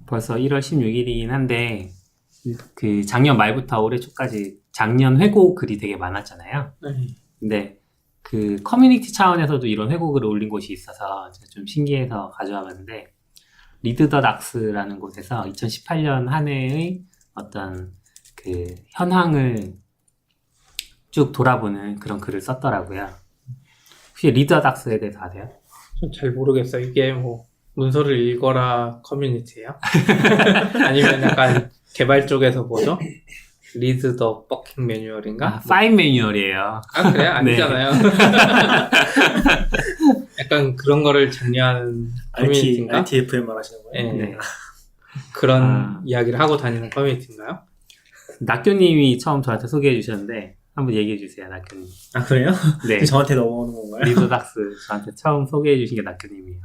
벌써 1월 16일이긴 한데, 그 작년 말부터 올해 초까지 작년 회고 글이 되게 많았잖아요. 네. 근데 그 커뮤니티 차원에서도 이런 회고글을 올린 곳이 있어서 제가 좀 신기해서 가져와 봤는데, 리드 더 닥스라는 곳에서 2018년 한 해의 어떤 그 현황을 쭉 돌아보는 그런 글을 썼더라고요. 혹시 리드 더 닥스에 대해서 아세요? 좀 잘 모르겠어요. 이게 뭐 문서를 읽어라 커뮤니티예요? 아니면 약간 개발 쪽에서 뭐죠? 리드 더 버킹 매뉴얼인가? 파인 매뉴얼이에요. 아 그래요? 아니잖아요. 약간 그런 거를 장려하는 커뮤니티인가? RTFM 말하시는 거예요? 네. 네. 그런 이야기를 하고 다니는 커뮤니티인가요? 낙교님이 처음 저한테 소개해 주셨는데 한번 얘기해 주세요, 낙교님. 아, 그래요? 네. 저한테 넘어오는 건가요? 리드 닥스 저한테 처음 소개해 주신 게 낙교님이에요.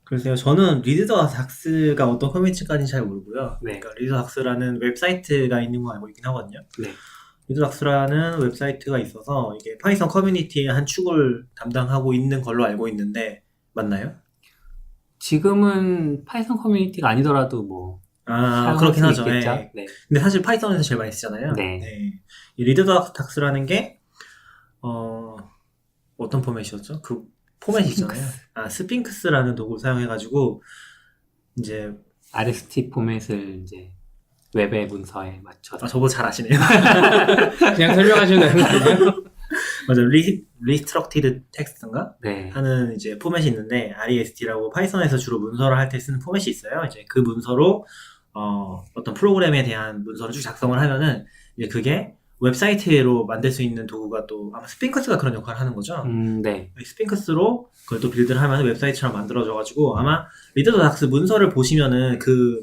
글쎄요. 저는 리드 더 닥스가 어떤 커뮤니티까지는 잘 모르고요. 네. 그러니까 리드 더 닥스라는 웹사이트가 있는 거 알고 있긴 하거든요. 네. 리드 더 닥스라는 웹사이트가 있어서 이게 파이썬 커뮤니티의 한 축을 담당하고 있는 걸로 알고 있는데 맞나요? 지금은 파이썬 커뮤니티가 아니더라도 뭐 사용할 그렇긴 수 하죠. 있겠죠? 네. 네. 근데 사실 파이썬에서 제일 많이 쓰잖아요. 네. 이 리드 더 닥스라는 게 어떤 포맷이었죠? 그 포맷이 있잖아요. 스핑크스라는 도구를 사용해가지고 이제 RST 포맷을 이제 웹의 문서에 맞춰서 저보다 잘 아시네요. 그냥 설명하시면 되는 거예요? 맞아, 리스트럭티드 텍스트인가? 네. 하는 이제 포맷이 있는데 REST라고 파이썬에서 주로 문서를 할 때 쓰는 포맷이 있어요. 이제 그 문서로 어떤 프로그램에 대한 문서를 쭉 작성을 하면은 이제 그게 웹사이트로 만들 수 있는 도구가 또 아마 스핑크스가 그런 역할을 하는 거죠. 네. 스핑크스로 그걸 또 빌드를 하면 웹사이트처럼 만들어져가지고 아마 리드 더 닥스 문서를 보시면은 그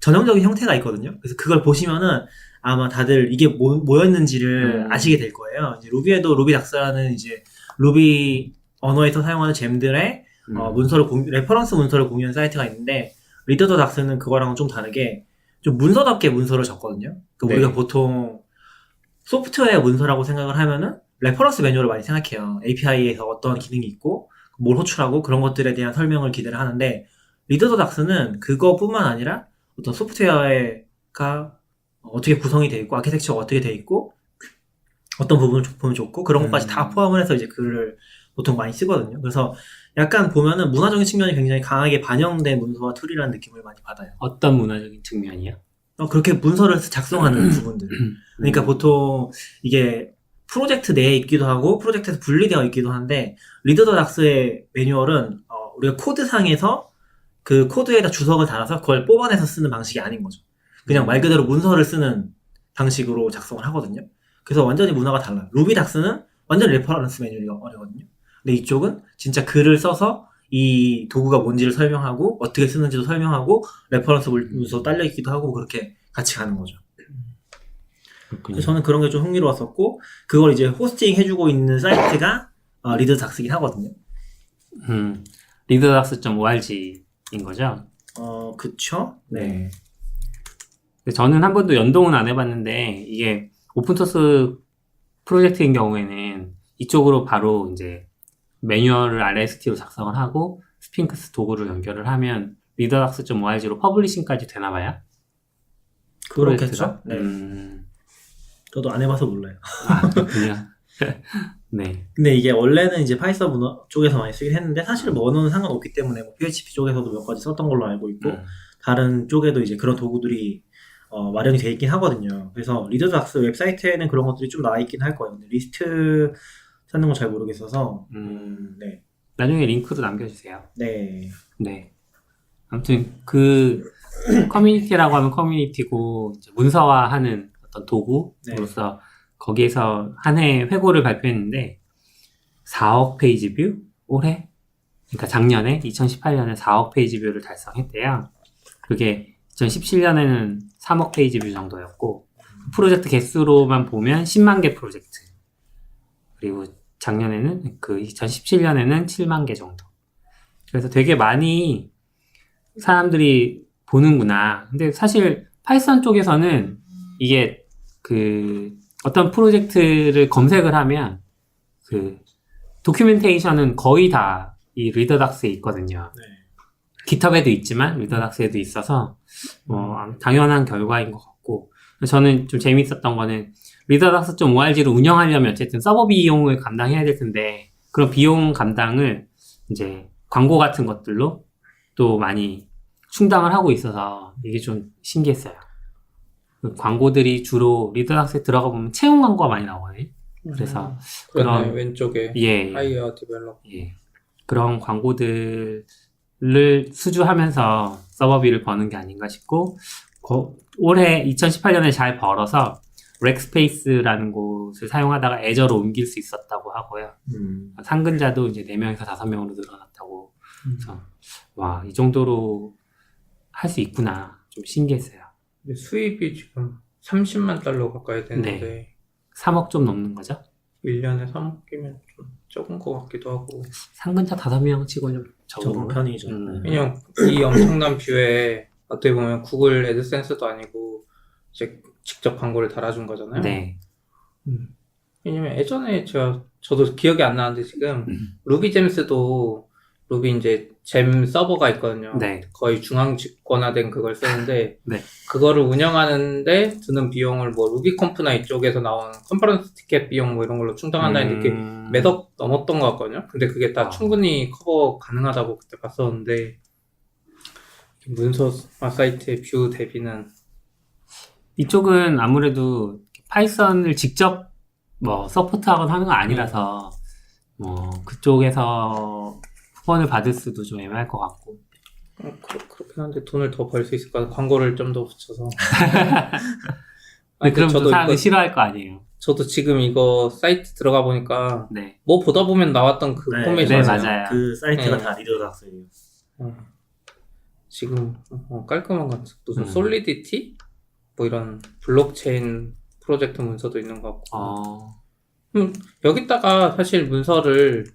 전형적인 형태가 있거든요. 그래서 그걸 보시면은 아마 다들 이게 뭐였는지를 아시게 될 거예요. 이제 루비에도 루비 닥스라는 이제 루비 언어에서 사용하는 잼들의 레퍼런스 문서를 공유하는 사이트가 있는데 리드 더 닥스는 그거랑은 좀 다르게 좀 문서답게 문서를 적거든요. 그러니까 우리가 보통 소프트웨어 문서라고 생각을 하면은 레퍼런스 매뉴얼을 많이 생각해요. API에서 어떤 기능이 있고 뭘 호출하고 그런 것들에 대한 설명을 기대를 하는데 리드 더 닥스는 그거뿐만 아니라 어떤 소프트웨어가 어떻게 구성이 되어 있고 아키텍처가 어떻게 되어 있고 어떤 부분을 보면 좋고 그런 것까지 다 포함을 해서 이제 글을 보통 많이 쓰거든요. 그래서 약간 보면은 문화적인 측면이 굉장히 강하게 반영된 문서와 툴이라는 느낌을 많이 받아요. 어떤 문화적인 측면이요? 그렇게 문서를 작성하는 부분들. 그러니까 보통 이게 프로젝트 내에 있기도 하고 프로젝트에서 분리되어 있기도 한데 리드 더 닥스의 매뉴얼은 우리가 코드상에서 그 코드에다 주석을 달아서 그걸 뽑아내서 쓰는 방식이 아닌 거죠. 그냥 말 그대로 문서를 쓰는 방식으로 작성을 하거든요. 그래서 완전히 문화가 달라요. 루비 닥스는 완전 레퍼런스 매뉴얼이거든요. 근데 이쪽은 진짜 글을 써서 이 도구가 뭔지를 설명하고 어떻게 쓰는지도 설명하고 레퍼런스 문서 딸려있기도 하고 그렇게 같이 가는 거죠. 그래서 저는 그런 게 좀 흥미로웠었고 그걸 이제 호스팅 해주고 있는 사이트가 리드 닥스긴 하거든요. 리드닥스.org인 거죠? 그쵸? 네. 저는 한 번도 연동은 안 해봤는데 이게 오픈소스 프로젝트인 경우에는 이쪽으로 바로 이제 매뉴얼을 RST로 작성을 하고 스핑크스 도구를 연결을 하면 리더닥스.org로 퍼블리싱까지 되나 봐요? 그렇겠죠? 네. 저도 안 해봐서 몰라요. 그렇군요. 네. 근데 이게 원래는 이제 파이썬 문화 쪽에서 많이 쓰긴 했는데 사실 뭐 언어는 상관없기 때문에 뭐 PHP 쪽에서도 몇 가지 썼던 걸로 알고 있고 다른 쪽에도 이제 그런 도구들이 마련이 돼 있긴 하거든요. 그래서 리드 더 닥스 웹사이트에는 그런 것들이 좀 나와 있긴 할 거예요. 근데 리스트 찾는 건 잘 모르겠어서 네. 나중에 링크도 남겨주세요. 네. 네. 아무튼 그 커뮤니티라고 하면 커뮤니티고 이제 문서화하는 어떤 도구로서 거기에서 한 해 회고를 발표했는데 4억 페이지 뷰? 올해? 그러니까 작년에 2018년에 4억 페이지 뷰를 달성했대요. 그게 2017년에는 3억 페이지 뷰 정도였고 프로젝트 개수로만 보면 10만 개 프로젝트 그리고 작년에는 그 2017년에는 7만 개 정도. 그래서 되게 많이 사람들이 보는구나. 근데 사실 파이썬 쪽에서는 이게 그 어떤 프로젝트를 검색을 하면 그 도큐멘테이션은 거의 다 이 리더닥스에 있거든요. 네. GitHub에도 있지만 리더닥스에도 있어서 당연한 결과인 것 같고 저는 좀 재밌었던 거는 리더닥스 좀 ORG를 운영하려면 어쨌든 서버 비용을 감당해야 될 텐데 그런 비용 감당을 이제 광고 같은 것들로 또 많이 충당을 하고 있어서 이게 좀 신기했어요. 그 광고들이 주로 리더닥스에 들어가 보면 채용 광고가 많이 나오거든요. 그래서 그러네, 그런- 왼쪽에 예, 하이어 디벨롭. 예. 그런 광고들을 수주하면서 서버비를 버는 게 아닌가 싶고 올해 2018년에 잘 벌어서 렉스페이스라는 곳을 사용하다가 애저로 옮길 수 있었다고 하고요. 상근자도 이제 4명에서 5명으로 늘어났다고 해서 와, 이 정도로 할 수 있구나. 좀 신기했어요. 근데 수입이 지금 30만 달러 가까이 되는데 3억 좀 넘는 거죠? 1년에 3억이면 좀 적은 것 같기도 하고. 상근자 5명 치고는 좀 적은 적은 편이죠. 그냥 이 엄청난 뷰에 어떻게 보면 구글 애드센스도 아니고 이제 직접 광고를 달아준 거잖아요. 네. 왜냐면 예전에 저도 기억이 안 나는데 지금 루비잼스도 루비 이제 잼 서버가 있거든요. 네. 거의 중앙 집권화된 그걸 쓰는데 네. 그거를 운영하는데 드는 비용을 뭐 루비컴프나 이쪽에서 나온 컨퍼런스 티켓 비용 뭐 이런 걸로 충당한다는 게 몇억 넘었던 것 같거든요. 근데 그게 다 아. 충분히 커버 가능하다고 그때 봤었는데 문서화 사이트의 뷰 대비는 이쪽은 아무래도 파이썬을 직접 서포트하거나 하는 건 아니라서 그쪽에서 후원을 받을 수도 좀 애매할 것 같고. 그렇긴 한데 돈을 더 벌 수 있을 것 같아요. 광고를 좀 더 붙여서. 근데 그럼 또 저도 사람들이 싫어할 거 아니에요. 저도 지금 이거 사이트 들어가 보니까 네. 뭐 보다 보면 나왔던 그 네, 포맷이 네, 맞아요. 맞아요. 그 사이트가 네. 다 리더닥스예요. 지금 깔끔한 것 같아요. 무슨 음. 솔리디티? 뭐 이런 블록체인 프로젝트 문서도 있는 것 같고. 여기다가 사실 문서를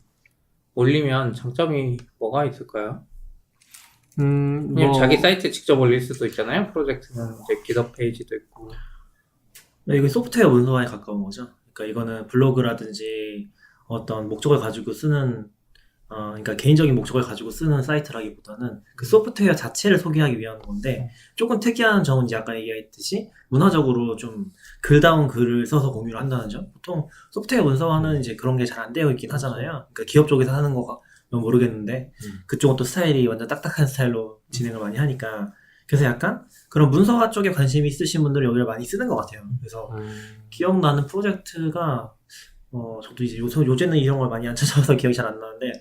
올리면 장점이 뭐가 있을까요? 그냥 자기 사이트에 직접 올릴 수도 있잖아요. 프로젝트는 이제 깃허브 페이지도 있고. 네, 이게 소프트웨어 문서화에 가까운 거죠. 그러니까 이거는 블로그라든지 어떤 목적을 가지고 쓰는, 그러니까 개인적인 목적을 가지고 쓰는 사이트라기보다는 그 소프트웨어 자체를 소개하기 위한 건데 조금 특이한 점은 이제 아까 얘기했듯이 문화적으로 좀 글다운 글을 써서 공유를 한다는 점. 보통 소프트웨어 문서화는 이제 그런 게 잘 안 되어 있긴 하잖아요. 그러니까 기업 쪽에서 하는 거가 모르겠는데 그쪽은 또 스타일이 완전 딱딱한 스타일로 진행을 많이 하니까 그래서 약간 그런 문서화 쪽에 관심이 있으신 분들은 여기를 많이 쓰는 것 같아요. 그래서 기억나는 프로젝트가 저도 이제 요새는 이런 걸 많이 안 찾아와서 기억이 잘 안 나는데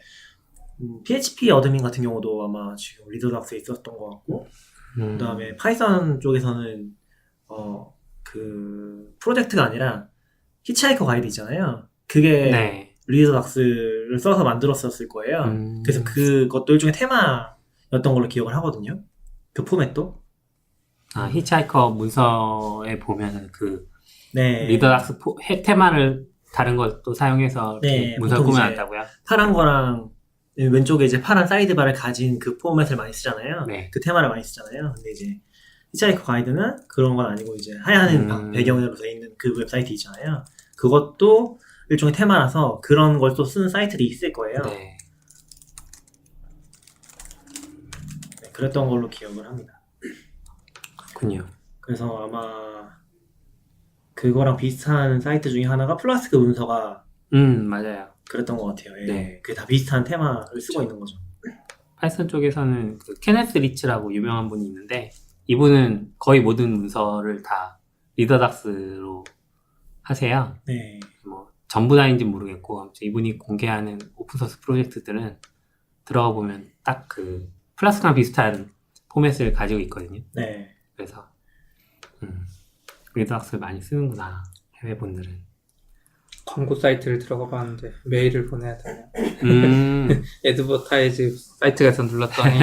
PHP 어드민 같은 경우도 아마 지금 리더닥스에 있었던 것 같고 그 다음에 파이썬 쪽에서는 그 프로젝트가 아니라 히치하이커 가이드 있잖아요. 그게 네. 리더닥스를 써서 만들었었을 거예요. 그래서 그것도 일종의 테마였던 걸로 기억을 하거든요. 그 포맷도. 히치하이커 문서에 보면은 네. 리더닥스 테마를 다른 것도 사용해서 네, 문서를 보통 이제 꾸며놨다고요? 파란 거랑 왼쪽에 이제 파란 사이드바를 가진 그 포맷을 많이 쓰잖아요. 네. 그 테마를 많이 쓰잖아요. 근데 이제 히치하이커 가이드는 그런 건 아니고 이제 하얀 배경으로 되어 있는 그 웹사이트 있잖아요. 그것도 일종의 테마라서 그런 걸 또 쓰는 사이트들이 있을 거예요. 네. 네, 그랬던 걸로 기억을 합니다. 그렇군요. 그래서 아마 그거랑 비슷한 사이트 중에 하나가 플라스크 문서가 맞아요. 그랬던 것 같아요. 예. 네. 그게 다 비슷한 테마를 쓰고 있는 거죠. 파이썬 쪽에서는 케네스 리츠라고 유명한 분이 있는데 이분은 거의 모든 문서를 다 리더닥스로 하세요. 네. 뭐 전부 다인지 모르겠고 아무튼 이분이 공개하는 오픈소스 프로젝트들은 들어가 보면 딱 그 플라스크랑 비슷한 포맷을 가지고 있거든요. 네. 그래서 리더닥스를 많이 쓰는구나 해외분들은. 광고 사이트를 들어가 봤는데 메일을 보내야 되냐. 애드버타이즈 사이트에서 눌렀더니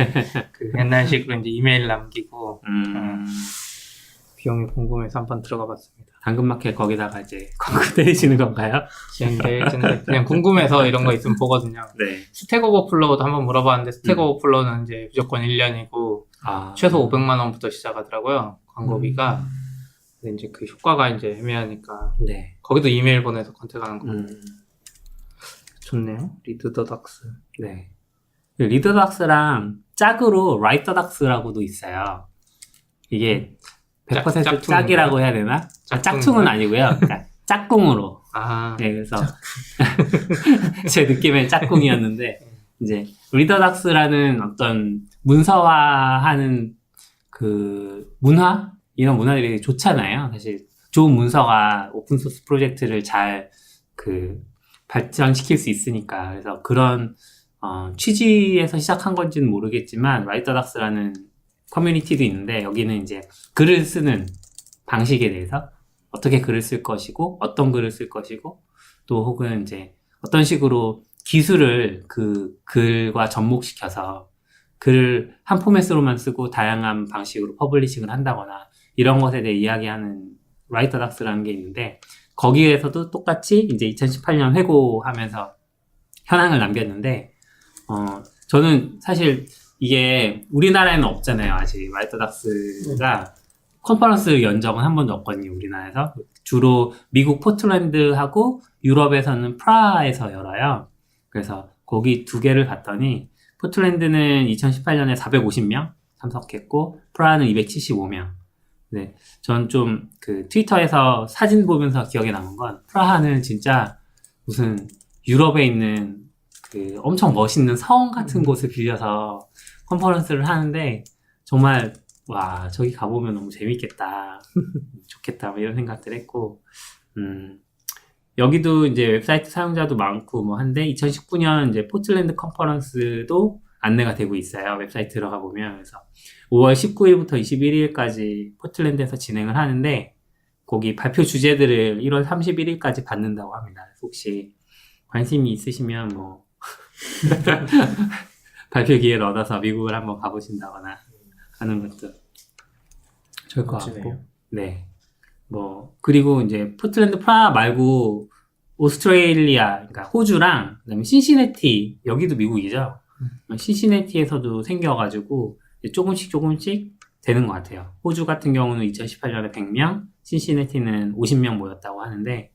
그 옛날식으로 이제 이메일 남기고 비용이 궁금해서 한번 들어가 봤습니다. 당근마켓 거기다가 이제 광고 때리시는 건가요? 근데 그냥 궁금해서 이런 거 있으면 보거든요. 네. 스택 오버플로우도 한번 물어봤는데 스택 오버플로우는 이제 무조건 1년이고 최소 500만 원부터 시작하더라고요. 광고비가. 근데 이제 그 효과가 이제 애매하니까 네. 거기도 이메일 보내서 컨택하는 거. 좋네요. 리더닥스. 네. 리더닥스랑 짝으로 라이터닥스라고도 있어요. 이게 100% 짝퉁인가요? 짝이라고 해야 되나? 짝퉁은 아니고요. 그러니까 짝꿍으로. 아, 네, 그래서 제 느낌엔 짝꿍이었는데 이제 리더닥스라는 어떤 문서화하는 그 문화 이런 문화들이 좋잖아요. 사실 좋은 문서가 오픈소스 프로젝트를 잘 그 발전시킬 수 있으니까. 그래서 그런 취지에서 시작한 건지는 모르겠지만 라이터닥스라는 커뮤니티도 있는데 여기는 이제 글을 쓰는 방식에 대해서 어떻게 글을 쓸 것이고 어떤 글을 쓸 것이고 또 혹은 이제 어떤 식으로 기술을 그 글과 접목시켜서 글을 한 포맷으로만 쓰고 다양한 방식으로 퍼블리싱을 한다거나 이런 것에 대해 이야기하는 라이터닥스라는 게 있는데 거기에서도 똑같이 이제 2018년 회고하면서 현황을 남겼는데 저는 사실 이게 우리나라에는 없잖아요. 아직 라이터닥스가 컨퍼런스 연정은 한 번도 없거든요. 우리나라에서 주로 미국 포틀랜드하고 유럽에서는 프라하에서 열어요. 그래서 거기 두 개를 갔더니 포틀랜드는 2018년에 450명 참석했고 프라하는 275명. 네, 전 좀 그 트위터에서 사진 보면서 기억에 남은 건 프라하는 진짜 무슨 유럽에 있는 그 엄청 멋있는 성 같은 곳을 빌려서 컨퍼런스를 하는데 정말 와 저기 가보면 너무 재밌겠다 좋겠다 뭐 이런 생각들 했고 여기도 이제 웹사이트 사용자도 많고 뭐 한데 2019년 이제 포틀랜드 컨퍼런스도 안내가 되고 있어요. 웹사이트 들어가 보면. 그래서 5월 19일부터 21일까지 포틀랜드에서 진행을 하는데 거기 발표 주제들을 1월 31일까지 받는다고 합니다. 그래서 혹시 관심이 있으시면 뭐 발표 기회를 얻어서 미국을 한번 가보신다거나 하는 것도 좋을 것 멋지네요. 같고. 네. 뭐 그리고 이제 포틀랜드 프라하 말고 오스트레일리아, 그러니까 호주랑 그다음에 신시내티, 여기도 미국이죠. 신시내티에서도 생겨가지고 이제 조금씩 되는 것 같아요. 호주 같은 경우는 2018년에 100명, 신시내티는 50명 모였다고 하는데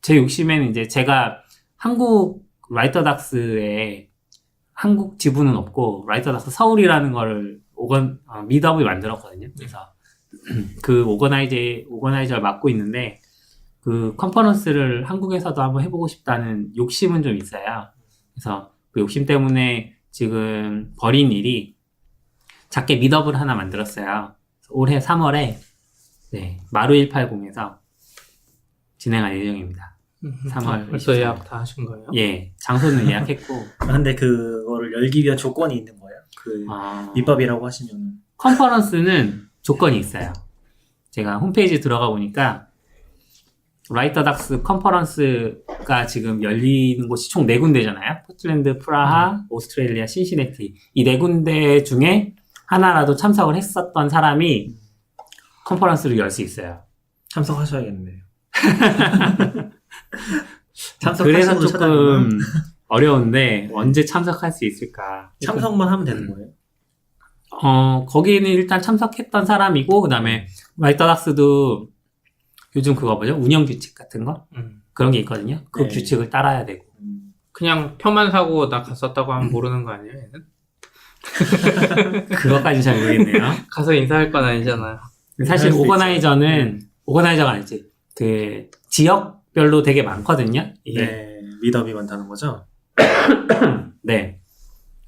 제 욕심에는 이제 제가 한국 라이터닥스에 한국 지부는 없고 라이터닥스 서울이라는 거를 미드업을 만들었거든요. 그래서 그 오거나이저를 맡고 있는데 그 컨퍼런스를 한국에서도 한번 해보고 싶다는 욕심은 좀 있어요. 그래서 그 욕심 때문에 지금 벌인 일이 작게 미드업을 하나 만들었어요. 올해 3월에 네, 마루 180에서 진행할 예정입니다. 3월 벌써 24일. 예약 다 하신 거예요? 예, 장소는 예약했고 근데 그거를 열기 위한 조건이 있는 거예요? 그 밑밥이라고 하시면 컨퍼런스는 조건이 있어요. 제가 홈페이지 들어가 보니까 라이터닥스 컨퍼런스가 지금 열리는 곳이 총 4군데잖아요. 포틀랜드, 프라하, 오스트레일리아, 신시내티. 이 4군데 중에 하나라도 참석을 했었던 사람이 컨퍼런스를 열 수 있어요. 참석하셔야겠네요. 그래서 참석하시고도 조금 어려운데 언제 참석할 수 있을까? 참석만 하면 되는 거예요? 거기는 일단 참석했던 사람이고 그다음에 라이터닥스도 요즘 그거 뭐죠? 운영 규칙 같은 거? 그런 게 있거든요. 그 네. 규칙을 따라야 되고. 그냥 표만 사고 나 갔었다고 하면 모르는 거 아니에요? 얘는? 그것까지 잘 모르겠네요. 가서 인사할 건 아니잖아요. 사실 할 수 오거나이저가 아니지. 그 지역별로 되게 많거든요. 이게 네, 미덥이 많다는 거죠? 네.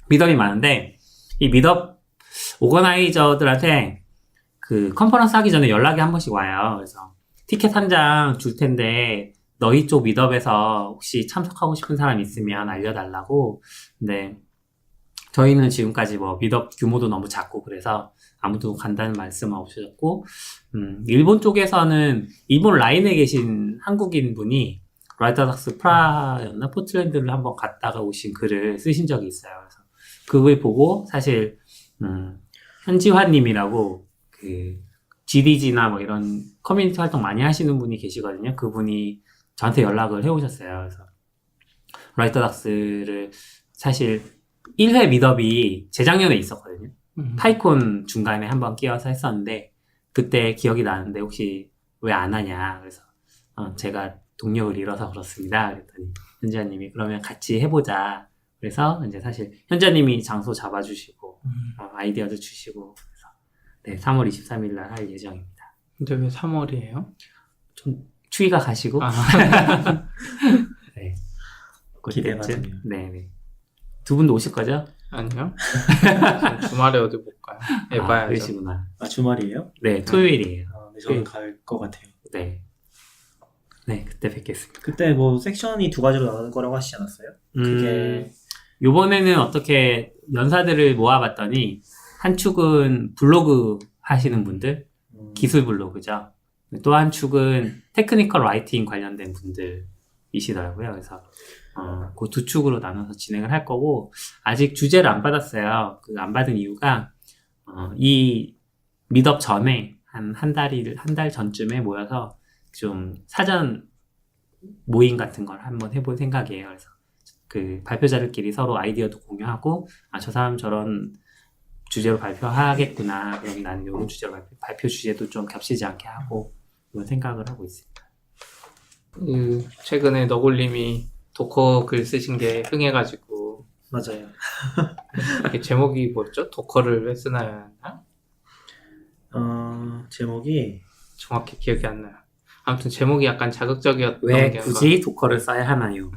미덥이 많은데 이 미덥 오거나이저들한테 그 컨퍼런스 하기 전에 연락이 한 번씩 와요. 그래서 티켓 한 장 줄 텐데 너희 쪽 미덥에서 혹시 참석하고 싶은 사람 있으면 알려달라고. 근데 저희는 지금까지 뭐 미덥 규모도 너무 작고 그래서 아무도 간다는 말씀은 없으셨고 일본 쪽에서는 일본 라인에 계신 한국인 분이 라이터닥스 프라였나 포틀랜드를 한번 갔다가 오신 글을 쓰신 적이 있어요. 그래서 그 글 보고 사실 현지화님이라고 그 GDG나 뭐 이런 커뮤니티 활동 많이 하시는 분이 계시거든요. 그분이 저한테 연락을 해오셨어요. 그래서 라이터닥스를 사실 1회 미덥이 재작년에 있었거든요. 파이콘 중간에 한번 끼워서 했었는데 그때 기억이 나는데 혹시 왜 안 하냐. 그래서 제가 동력을 잃어서 그렇습니다. 그랬더니 현지아님이 그러면 같이 해보자. 그래서 이제 사실 현자님이 장소 잡아주시고 아이디어도 주시고 그래서 네, 3월 23일 날 할 예정입니다. 근데 왜 3월이에요? 좀 추위가 가시고 아, 네. 기대가 그때쯤 되네요. 네네. 두 분도 오실 거죠? 아니요. 주말에 어디 못 가요. 해봐야죠. 그러시구나. 아, 주말이에요? 네, 토요일이에요. 네, 저는 갈 것 같아요. 네. 네, 그때 뵙겠습니다. 그때 뭐 섹션이 두 가지로 나누는 거라고 하시지 않았어요? 그게 요번에는 어떻게 연사들을 모아봤더니 한 축은 블로그 하시는 분들, 기술 블로그죠. 또 한 축은 테크니컬 라이팅 관련된 분들이시더라고요. 그래서 그 두 축으로 나눠서 진행을 할 거고 아직 주제를 안 받았어요. 그 안 받은 이유가 이 미덥 전에 한 달 전쯤에 모여서 좀 사전 모임 같은 걸 한번 해볼 생각이에요. 그래서 그 발표자들끼리 서로 아이디어도 공유하고 저 사람 저런 주제로 발표하겠구나. 그럼 나는 이런 주제로 발표 주제도 좀 겹치지 않게 하고 이런 생각을 하고 있습니다. 최근에 너굴님이 도커 글 쓰신 게 흥해가지고 맞아요. 이게 제목이 뭐였죠? 도커를 왜 쓰나요? 제목이 정확히 기억이 안 나요. 아무튼 제목이 약간 자극적이었던 왜 게 굳이 도커를 써야 하나요?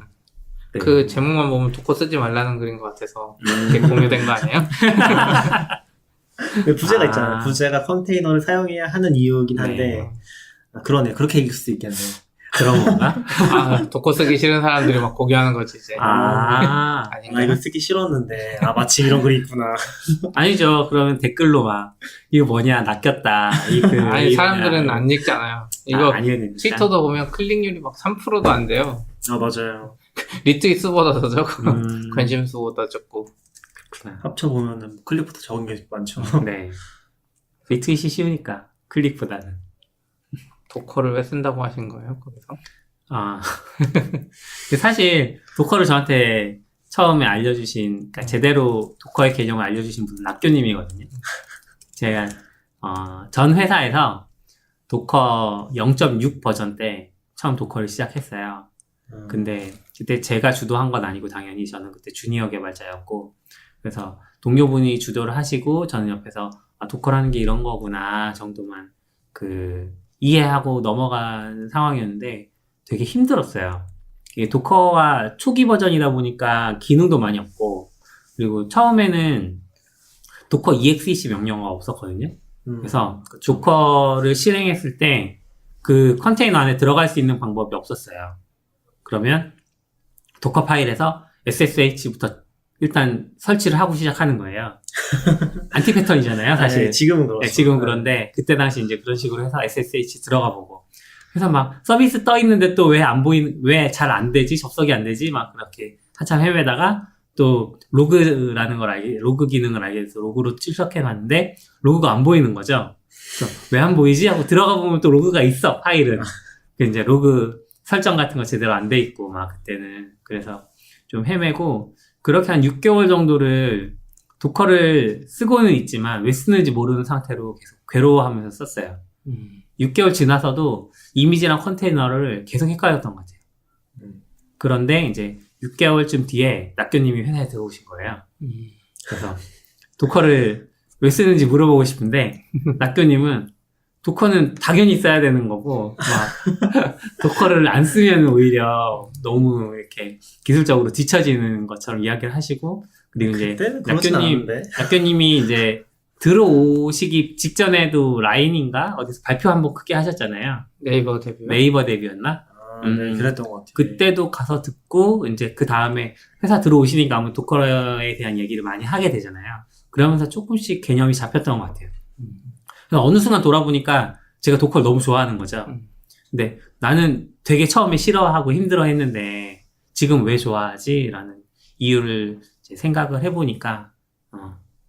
네. 그 제목만 보면 도커 쓰지 말라는 글인 것 같아서 이렇게 공유된 거 아니에요? 부제가 있잖아요. 부제가 컨테이너를 사용해야 하는 이유긴 한데 네. 그러네. 그렇게 읽을 수도 있겠네. 그런 건가? 도커 쓰기 싫은 사람들이 막 고귀하는 거지 이제. 아닌가요? 이거 쓰기 싫었는데 마침 이런 글이 있구나. 아니죠. 그러면 댓글로 막 이거 뭐냐 낚였다. 이 글. 아니 사람들은 안 읽잖아요. 이거 안 읽으니까. 트위터도 보면 클릭률이 막 3%도 안 돼요. 맞아요. 리트윗수보다 더 적고 음, 관심수보다 적고. 그렇구나. 합쳐보면은 클릭보다 적은 게 많죠. 네. 리트윗이 쉬우니까 클릭보다는. 도커를 왜 쓴다고 하신 거예요? 거기서? 근데 사실 도커를 저한테 처음에 알려주신, 그러니까 제대로 도커의 개념을 알려주신 분은 낙교님이거든요. 제가 전 회사에서 도커 0.6 버전 때 처음 도커를 시작했어요. 근데 그때 제가 주도한 건 아니고 당연히 저는 그때 주니어 개발자였고 그래서 동료분이 주도를 하시고 저는 옆에서 도커라는 게 이런 거구나 정도만 이해하고 넘어간 상황이었는데 되게 힘들었어요. 이게 도커가 초기 버전이다 보니까 기능도 많이 없고 그리고 처음에는 도커 EXEC 명령어가 없었거든요. 그래서 도커를 실행했을 때 그 컨테이너 안에 들어갈 수 있는 방법이 없었어요. 그러면 도커 파일에서 SSH부터 일단 설치를 하고 시작하는 거예요. 안티 패턴이잖아요, 사실. 네, 지금은 그렇죠. 네, 지금 그런데 그때 당시 이제 그런 식으로 해서 SSH 들어가 보고 그래서 막 서비스 떠 있는데 또 왜 잘 안 되지? 접속이 안 되지? 막 그렇게 한참 헤매다가 또 로그 기능을 알게 돼서 로그로 출력해 놨는데 로그가 안 보이는 거죠. 왜 안 보이지? 하고 들어가 보면 또 로그가 있어, 파일은. 이제 로그 설정 같은 거 제대로 안 돼 있고 막 그때는 그래서 좀 헤매고 그렇게 한 6개월 정도를 도커를 쓰고는 있지만 왜 쓰는지 모르는 상태로 계속 괴로워하면서 썼어요. 6개월 지나서도 이미지랑 컨테이너를 계속 헷갈렸던 것 같아요. 그런데 이제 6개월쯤 뒤에 낙교님이 회사에 들어오신 거예요. 그래서 도커를 왜 쓰는지 물어보고 싶은데 낙교님은 도커는 당연히 써야 되는 거고 막 도커를 안 쓰면 오히려 너무 이렇게 기술적으로 뒤처지는 것처럼 이야기를 하시고 그리고 이제 그때는 그렇진 않은데. 낙교님이 이제 들어오시기 직전에도 라인인가 어디서 발표 한번 크게 하셨잖아요. 네이버 데뷔. 네이버 데뷔였나? 네, 그랬던 것 같아요. 그때도 가서 듣고 이제 그 다음에 회사 들어오시니까 아무 도커에 대한 얘기를 많이 하게 되잖아요. 그러면서 조금씩 개념이 잡혔던 것 같아요. 그래서 어느 순간 돌아보니까 제가 도커를 너무 좋아하는 거죠. 근데 나는 되게 처음에 싫어하고 힘들어 했는데 지금 왜 좋아하지? 라는 이유를 이제 생각을 해보니까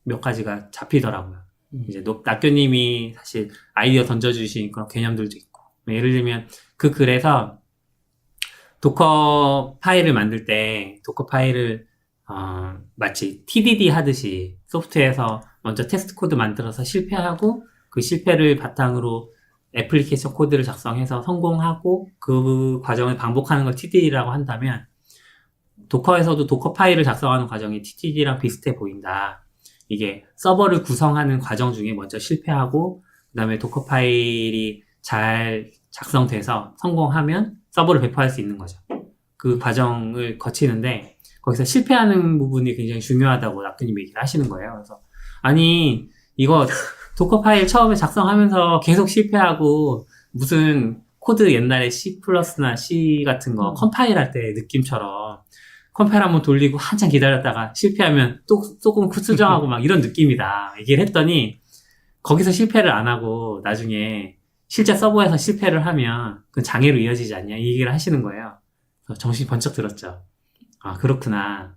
몇 가지가 잡히더라고요. 이제 낙교님이 사실 아이디어 던져주신 그런 개념들도 있고 예를 들면 그 글에서 도커 파일을 만들 때 도커 파일을 마치 TDD 하듯이 소프트웨어에서 먼저 테스트 코드 만들어서 실패하고 그 실패를 바탕으로 애플리케이션 코드를 작성해서 성공하고 그 과정을 반복하는 걸 TDD라고 한다면 도커에서도 도커 파일을 작성하는 과정이 TTD랑 비슷해 보인다. 이게 서버를 구성하는 과정 중에 먼저 실패하고 그다음에 도커 파일이 잘 작성돼서 성공하면 서버를 배포할 수 있는 거죠. 그 과정을 거치는데 거기서 실패하는 부분이 굉장히 중요하다고 낙교님 얘기를 하시는 거예요. 그래서 아니 이거 도커 파일 처음에 작성하면서 계속 실패하고 무슨 코드 옛날에 C++나 C 같은 거 컴파일 할 때 느낌처럼 컴파일 한번 돌리고 한참 기다렸다가 실패하면 또 조금 수정하고 막 이런 느낌이다. 얘기를 했더니 거기서 실패를 안 하고 나중에 실제 서버에서 실패를 하면 그건 장애로 이어지지 않냐 이 얘기를 하시는 거예요. 그래서 정신이 번쩍 들었죠. 아 그렇구나.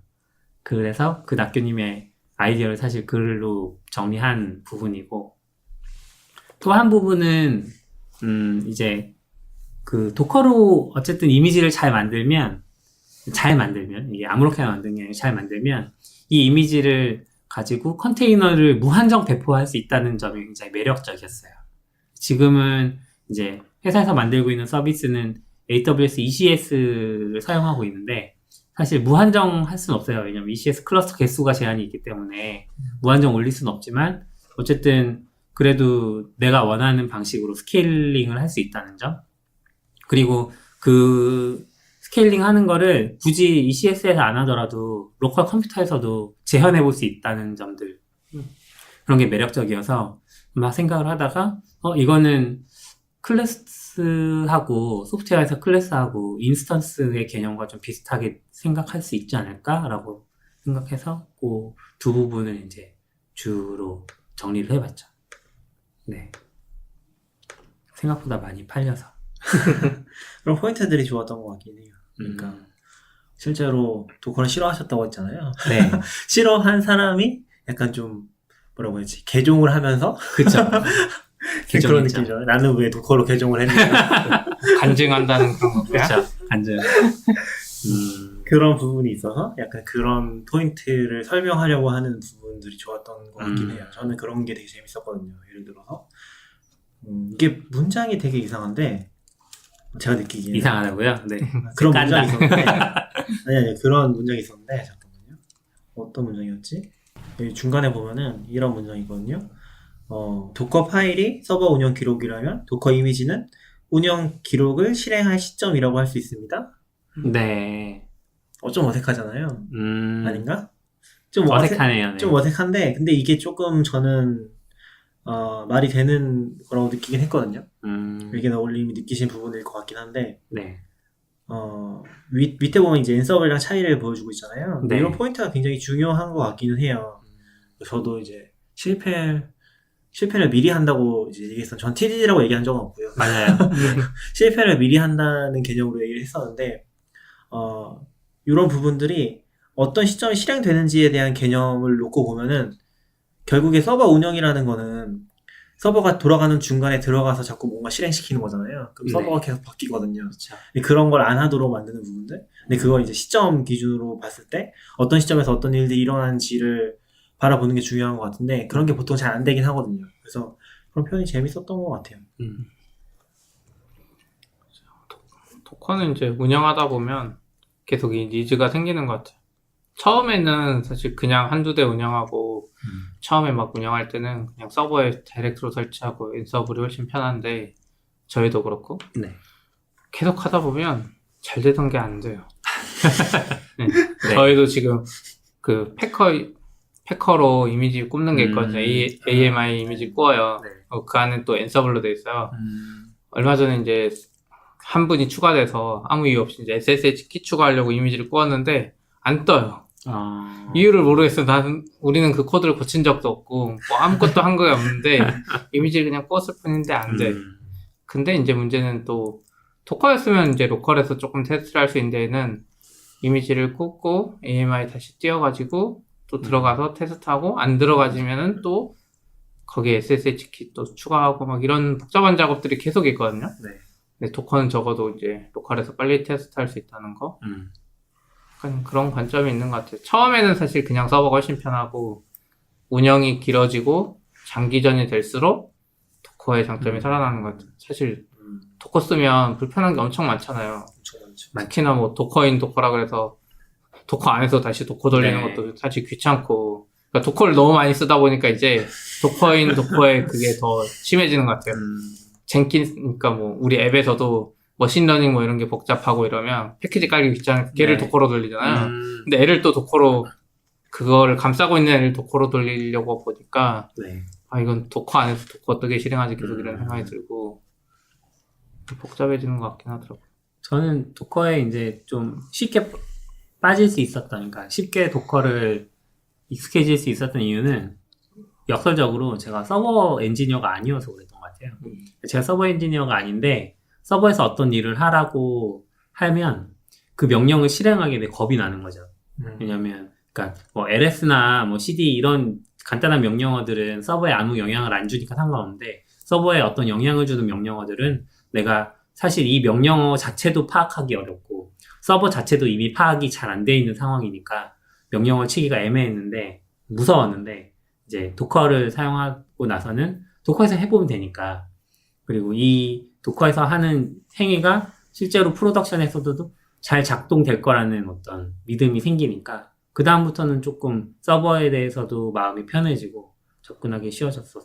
그래서 그 낙교님의 아이디어를 사실 글로 정리한 부분이고 또 한 부분은 이제 그 도커로 어쨌든 이미지를 잘 만들면 이게 아무렇게나 만든 게 아니라 잘 만들면 이 이미지를 가지고 컨테이너를 무한정 배포할 수 있다는 점이 굉장히 매력적이었어요. 지금은 이제 회사에서 만들고 있는 서비스는 AWS ECS를 사용하고 있는데 사실 무한정 할 수는 없어요. 왜냐면 ECS 클러스터 개수가 제한이 있기 때문에 무한정 올릴 수는 없지만 어쨌든 그래도 내가 원하는 방식으로 스케일링을 할 수 있다는 점 그리고 그 스케일링 하는 거를 굳이 ECS에서 안 하더라도 로컬 컴퓨터에서도 재현해 볼 수 있다는 점들 그런 게 매력적이어서 막 생각을 하다가 이거는 클래스하고 소프트웨어에서 클래스하고 인스턴스의 개념과 좀 비슷하게 생각할 수 있지 않을까라고 생각해서 그 두 부분을 이제 주로 정리를 해봤죠. 네. 생각보다 많이 팔려서. 그런 포인트들이 좋았던 것 같긴 해요. 그러니까 실제로 도커를 싫어하셨다고 했잖아요. 네. 싫어한 사람이 약간 좀 뭐라고 해야지 개종을 하면서 그쵸. 그런 느낌이죠. 나는 왜 도커로 개종을 했는가 간증한다는 그런 거고요. 그쵸. 간증. 그런 부분이 있어서 약간 그런 포인트를 설명하려고 하는 부분들이 좋았던 것 같긴 해요. 저는 그런 게 되게 재밌었거든요. 예를 들어서 이게 문장이 되게 이상한데 제가 느끼기에는 이상하다고요? 네. 그런 깐다. 문장이 있었는데 아니 그런 문장이 있었는데 잠깐만요. 어떤 문장이었지? 여기 중간에 보면은 이런 문장이거든요. 도커 파일이 서버 운영 기록이라면 도커 이미지는 운영 기록을 실행할 시점이라고 할 수 있습니다. 네. 좀 어색하잖아요. 아닌가? 좀 어색하네요. 네. 좀 어색한데 근데 이게 조금 저는 말이 되는 거라고 느끼긴 했거든요. 의견 어울림이 느끼신 부분일 것 같긴 한데 네. 밑에 보면 이제 엔서블이랑 차이를 보여주고 있잖아요. 네. 이런 포인트가 굉장히 중요한 것 같기는 해요. 저도 이제 실패를 미리 한다고 이제 얘기했었는데 전 TDD라고 얘기한 적은 없고요. 맞아요. 실패를 미리 한다는 개념으로 얘기를 했었는데 이런 부분들이 어떤 시점에 실행되는지에 대한 개념을 놓고 보면은 결국에 서버 운영이라는 거는 서버가 돌아가는 중간에 들어가서 자꾸 뭔가 실행시키는 거잖아요. 그럼 네. 서버가 계속 바뀌거든요. 그렇죠. 근데 그런 걸 안 하도록 만드는 부분들. 근데 그걸 이제 시점 기준으로 봤을 때 어떤 시점에서 어떤 일들이 일어나는지를 바라보는 게 중요한 것 같은데 그런 게 보통 잘 안 되긴 하거든요. 그래서 그런 표현이 재밌었던 것 같아요. 도커는 이제 운영하다 보면 계속 이 니즈가 생기는 것 같아요. 처음에는 사실 그냥 한두 대 운영하고 처음에 막 운영할 때는 그냥 서버에 다이렉트로 설치하고 인서블이 훨씬 편한데 저희도 그렇고 네. 계속 하다 보면 잘 되던 게 안 돼요. 네. 네. 저희도 지금 그 패커로 이미지 굽는 게 있거든요. AMI 이미지 구워요. 네. 그 안에 또 엔서블로 돼 있어요. 얼마 전에 이제 한 분이 추가돼서 아무 이유 없이 이제 SSH 키 추가하려고 이미지를 구웠는데 안 떠요. 이유를 모르겠어요. 우리는 그 코드를 고친 적도 없고 뭐 아무것도 한 거 없는데 이미지를 그냥 구웠을 뿐인데 안 돼. 근데 이제 문제는 또 도커였으면 이제 로컬에서 조금 테스트를 할 수 있는 데에는 이미지를 꽂고 AMI 다시 띄워가지고 또 들어가서 테스트하고 안 들어가지면은 또 거기에 SSH 키 또 추가하고 막 이런 복잡한 작업들이 계속 있거든요. 네. 근데 도커는 적어도 이제 로컬에서 빨리 테스트할 수 있다는 거. 약간 그런 관점이 있는 것 같아요. 처음에는 사실 그냥 서버가 훨씬 편하고 운영이 길어지고 장기전이 될수록 도커의 장점이 살아나는 것 같아요. 사실 도커 쓰면 불편한 게 엄청 많잖아요. 엄청 많죠. 특히나 뭐 도커인 도커라 그래서 도커 안에서 다시 도커 돌리는 네. 것도 사실 귀찮고, 그러니까 도커를 너무 많이 쓰다 보니까 이제 도커인 도커에 그게 더 심해지는 것 같아요. 젠킨스, 그러니까 뭐 우리 앱에서도 머신러닝 뭐 이런 게 복잡하고 이러면 패키지 깔기 귀찮으니까 걔를 네. 도커로 돌리잖아요. 근데 애를 또 도커로, 그거를 감싸고 있는 애를 도커로 돌리려고 보니까 네. 이건 도커 안에서 도커 어떻게 실행하지 계속 이런 생각이 들고 복잡해지는 것 같긴 하더라고요. 저는 도커에 이제 좀 쉽게 빠질 수 있었던, 그러니까 쉽게 도커를 익숙해질 수 있었던 이유는 역설적으로 제가 서버 엔지니어가 아니어서 그랬던 것 같아요. 제가 서버 엔지니어가 아닌데 서버에서 어떤 일을 하라고 하면 그 명령을 실행하게 돼 겁이 나는 거죠. 왜냐면, 그러니까 뭐 LS나 뭐 CD 이런 간단한 명령어들은 서버에 아무 영향을 안 주니까 상관없는데, 서버에 어떤 영향을 주는 명령어들은 내가 사실 이 명령어 자체도 파악하기 어렵고 서버 자체도 이미 파악이 잘 안 돼 있는 상황이니까 명령어를 치기가 애매했는데, 무서웠는데, 이제 도커를 사용하고 나서는 도커에서 해보면 되니까, 그리고 이 도커에서 하는 행위가 실제로 프로덕션에서도 잘 작동될 거라는 어떤 믿음이 생기니까 그 다음부터는 조금 서버에 대해서도 마음이 편해지고 접근하기 쉬워졌었어요.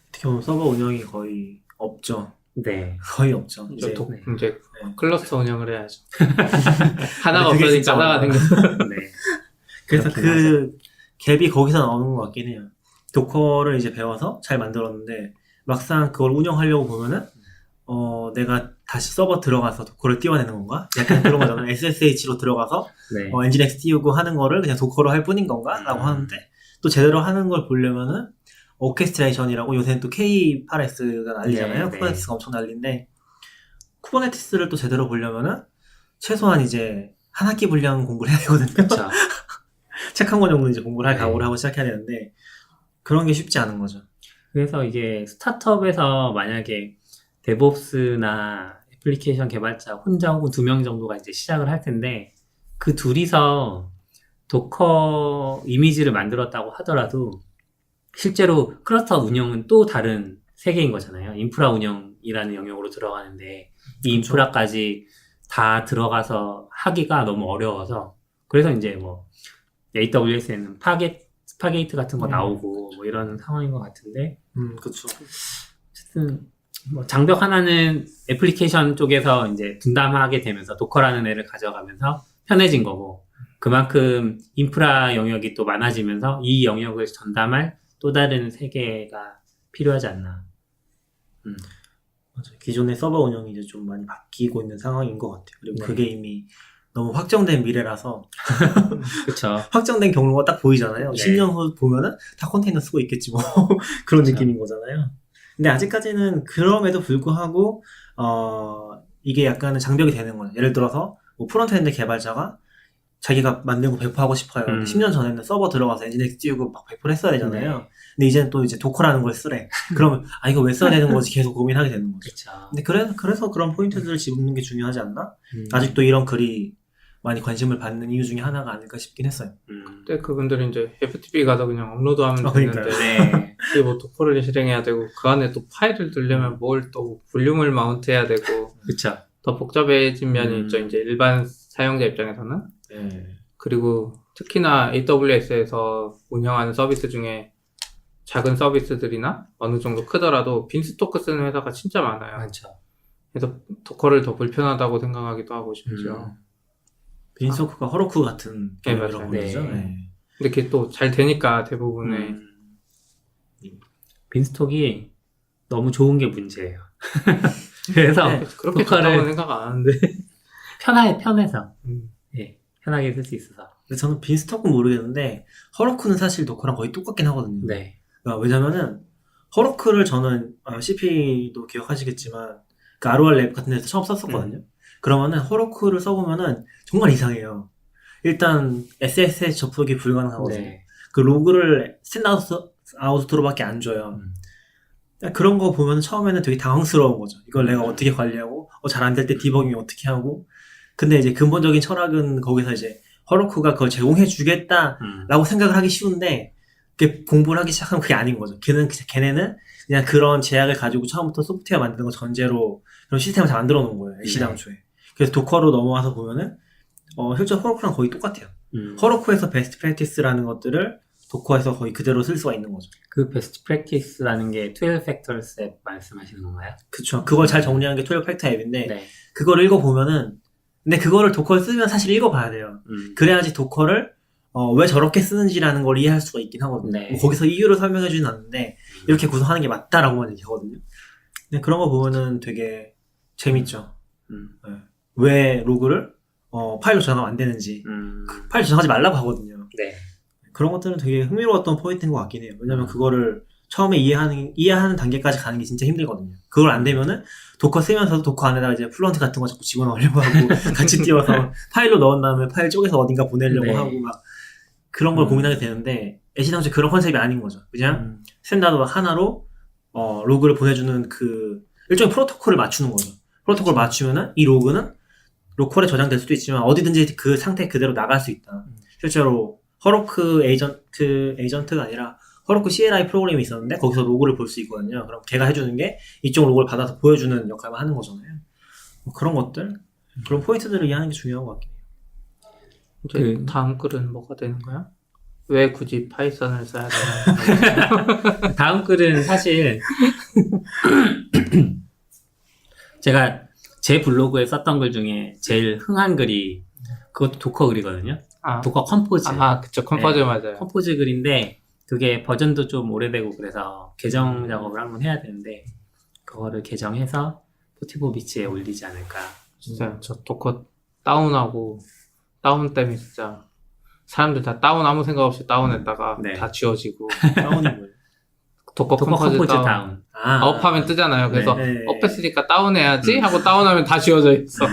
어떻게 보면 서버 운영이 거의 없죠. 네. 거의 없죠. 이제, 네. 이제 네. 클러스터 운영을 해야죠. 하나가 그게 없어지니까 진짜 하나가 어려워요. 생겼어. 네. 그래서 그렇긴 그 갭이 거기서 나오는 것 같긴 해요. 도커를 이제 배워서 잘 만들었는데 막상 그걸 운영하려고 보면은 내가 다시 서버 들어가서 도커를 띄워내는 건가? 약간 그런 거잖아요. SSH로 들어가서 네. 엔진엑스 띄우고 하는 거를 그냥 도커로 할 뿐인 건가? 라고 하는데 또 제대로 하는 걸 보려면은 오케스트레이션이라고 요새는 또 K8S가 난리잖아요. 네, 네. 쿠버네티스가 엄청 난리인데 쿠버네티스를 또 제대로 보려면은 최소한 이제 한 학기 분량 공부를 해야 되거든요. 그렇죠. 책 한 권 정도 이제 공부를 할 네. 각오를 하고 시작해야 되는데 그런 게 쉽지 않은 거죠. 그래서 이게 스타트업에서 만약에 데브옵스나 애플리케이션 개발자 혼자 혹은 2명 정도가 이제 시작을 할 텐데, 그 둘이서 도커 이미지를 만들었다고 하더라도 실제로 클러스터 운영은 또 다른 세계인 거잖아요. 인프라 운영이라는 영역으로 들어가는데 이 인프라까지 다 들어가서 하기가 너무 어려워서, 그래서 이제 뭐 AWS에는 스파게이트 같은 거 나오고 뭐 이런 상황인 것 같은데, 그렇죠. 어쨌든 뭐 장벽 하나는 애플리케이션 쪽에서 이제 분담하게 되면서 도커라는 애를 가져가면서 편해진 거고, 그만큼 인프라 영역이 또 많아지면서 이 영역을 전담할 또 다른 세계가 필요하지 않나. 맞아요. 기존의 서버 운영이 이제 좀 많이 바뀌고 있는 상황인 것 같아요. 그리고 네. 그게 이미 너무 확정된 미래라서 그쵸. 확정된 경로가 딱 보이잖아요. 네. 10년 후 보면은 다 컨테이너 쓰고 있겠지 뭐 그런 그쵸. 느낌인 거잖아요. 근데 아직까지는 그럼에도 불구하고 이게 약간은 장벽이 되는 거예요. 예를 들어서 뭐 프론트엔드 개발자가 자기가 만들고 배포하고 싶어요. 근데 10년 전에는 서버 들어가서 엔진엑스 띄우고 막 배포를 했어야 되잖아요. 네. 근데 이제는 또 이제 도커라는 걸 쓰래. 그러면 이거 왜 써야 되는 거지 계속 고민하게 되는 거죠. 그쵸. 근데 그래서 그런 포인트들을 집는 게 중요하지 않나? 음. 아직도 이런 글이 많이 관심을 받는 이유 중에 하나가 아닐까 싶긴 했어요. 근데 그분들은 이제 FTP 가서 그냥 업로드하면 그러니까요. 되는데 네. 이게 뭐 도커를 실행해야 되고 그 안에 또 파일을 들려면 뭘 또 볼륨을 마운트해야 되고 그쵸. 더 복잡해진 면이 음. 있죠. 이제 일반 사용자 입장에서는. 네. 그리고 특히나 AWS에서 운영하는 서비스 중에 작은 서비스들이나 어느 정도 크더라도 빈스토크 쓰는 회사가 진짜 많아요. 많죠. 그래서 도커를 더 불편하다고 생각하기도 하고 싶죠. 빈소크가 허로크 같은 네, 개념이라고 맞아요. 그러죠. 네. 네. 근데 그게 또 잘 되니까 대부분의 빈스톡이 너무 좋은 게 문제예요. 그래서 네, 그렇게 도커를- 좋다고 생각 안 하는데 편해서 음. 예, 편하게 쓸 수 있어서. 근데 저는 빈스토크는 모르겠는데 허로크는 사실 도커랑 거의 똑같긴 하거든요. 네. 그러니까 왜냐면은 허로크를 저는 CP도 기억하시겠지만 그 ROR 랩 같은 데서 처음 썼었거든요. 그러면은 허로크를 써보면은 정말 이상해요. 일단 SSH 접속이 불가능하거든요. 네. 그 로그를 스탠드아웃으로밖에 안 줘요. 그런 거 보면 처음에는 되게 당황스러운 거죠. 이걸 내가 어떻게 관리하고 잘 안 될 때 디버깅 어떻게 하고. 근데 이제 근본적인 철학은 거기서 이제 허로크가 그걸 제공해 주겠다라고 생각을 하기 쉬운데 그게 공부를 하기 시작하면 그게 아닌 거죠. 걔네는 그냥 그런 제약을 가지고 처음부터 소프트웨어 만드는 거 전제로 그런 시스템을 잘 만들어 놓은 거예요. 네. 시당초에. 그래서 도커로 넘어와서 보면은 실제 허로크랑 거의 똑같아요. 허로크에서 베스트 프랙티스라는 것들을 도커에서 거의 그대로 쓸 수가 있는 거죠. 그 베스트 프랙티스라는 게 12 팩터스 앱 말씀하시는 건가요? 그쵸. 그걸 잘 정리하는 게 12 팩터 앱인데 네. 그걸 읽어보면은 근데 그거를 도커를 쓰면 사실 읽어봐야 돼요. 그래야지 도커를 왜 저렇게 쓰는지라는 걸 이해할 수가 있긴 하거든요. 네. 뭐 거기서 이유를 설명해주진 않는데 이렇게 구성하는 게 맞다라고만 얘기하거든요. 근데 그런 거 보면은 되게 재밌죠. 네. 왜 로그를 파일로 저장하면 안 되는지 파일 저장하지 말라고 하거든요. 네. 그런 것들은 되게 흥미로웠던 포인트인 것 같긴 해요. 왜냐면 그거를 처음에 이해하는 단계까지 가는 게 진짜 힘들거든요. 그걸 안 되면은 도커 쓰면서도 도커 안에다가 이제 플런트 같은 거 자꾸 집어넣으려고 하고 같이 띄워서 파일로 넣은 다음에 파일 쪼개서 어딘가 보내려고 네. 하고 막 그런 걸 고민하게 되는데 애시당초 그런 컨셉이 아닌 거죠. 그냥 스탠다드 하나로 로그를 보내주는 그 일종의 프로토콜을 맞추는 거죠. 프로토콜 맞추면은 이 로그는 로컬에 저장될 수도 있지만 어디든지 그 상태 그대로 나갈 수 있다. 실제로 허로크 에이전트가 아니라 허로크 CLI 프로그램이 있었는데 거기서 로그를 볼 수 있거든요. 그럼 걔가 해주는 게 이쪽 로그를 받아서 보여주는 역할만 하는 거잖아요. 뭐 그런 것들, 그런 포인트들을 이해하는 게 중요한 것 같긴 해요. 이제 다음 글은 뭐가 되는 거야? 왜 굳이 파이썬을 써야 되나? 다음 글은 사실 제가 제 블로그에 썼던 글 중에 제일 흥한 글이 그것도 도커 글이거든요. 도커 컴포즈. 그쵸. 컴포즈 네. 맞아요. 컴포즈 글인데 그게 버전도 좀 오래되고 그래서 개정 작업을 한번 해야 되는데 그거를 개정해서 포티보비치에 올리지 않을까. 진짜 저 도커 다운하고 다운 때문에 진짜 사람들 다 다운 아무 생각 없이 다운했다가 네. 다 지워지고 다운이 뭐예요? 도커 컴포즈 다운. 업하면 뜨잖아요. 그래서 네. 업했으니까 다운해야지 하고 다운하면 다 지워져 있어.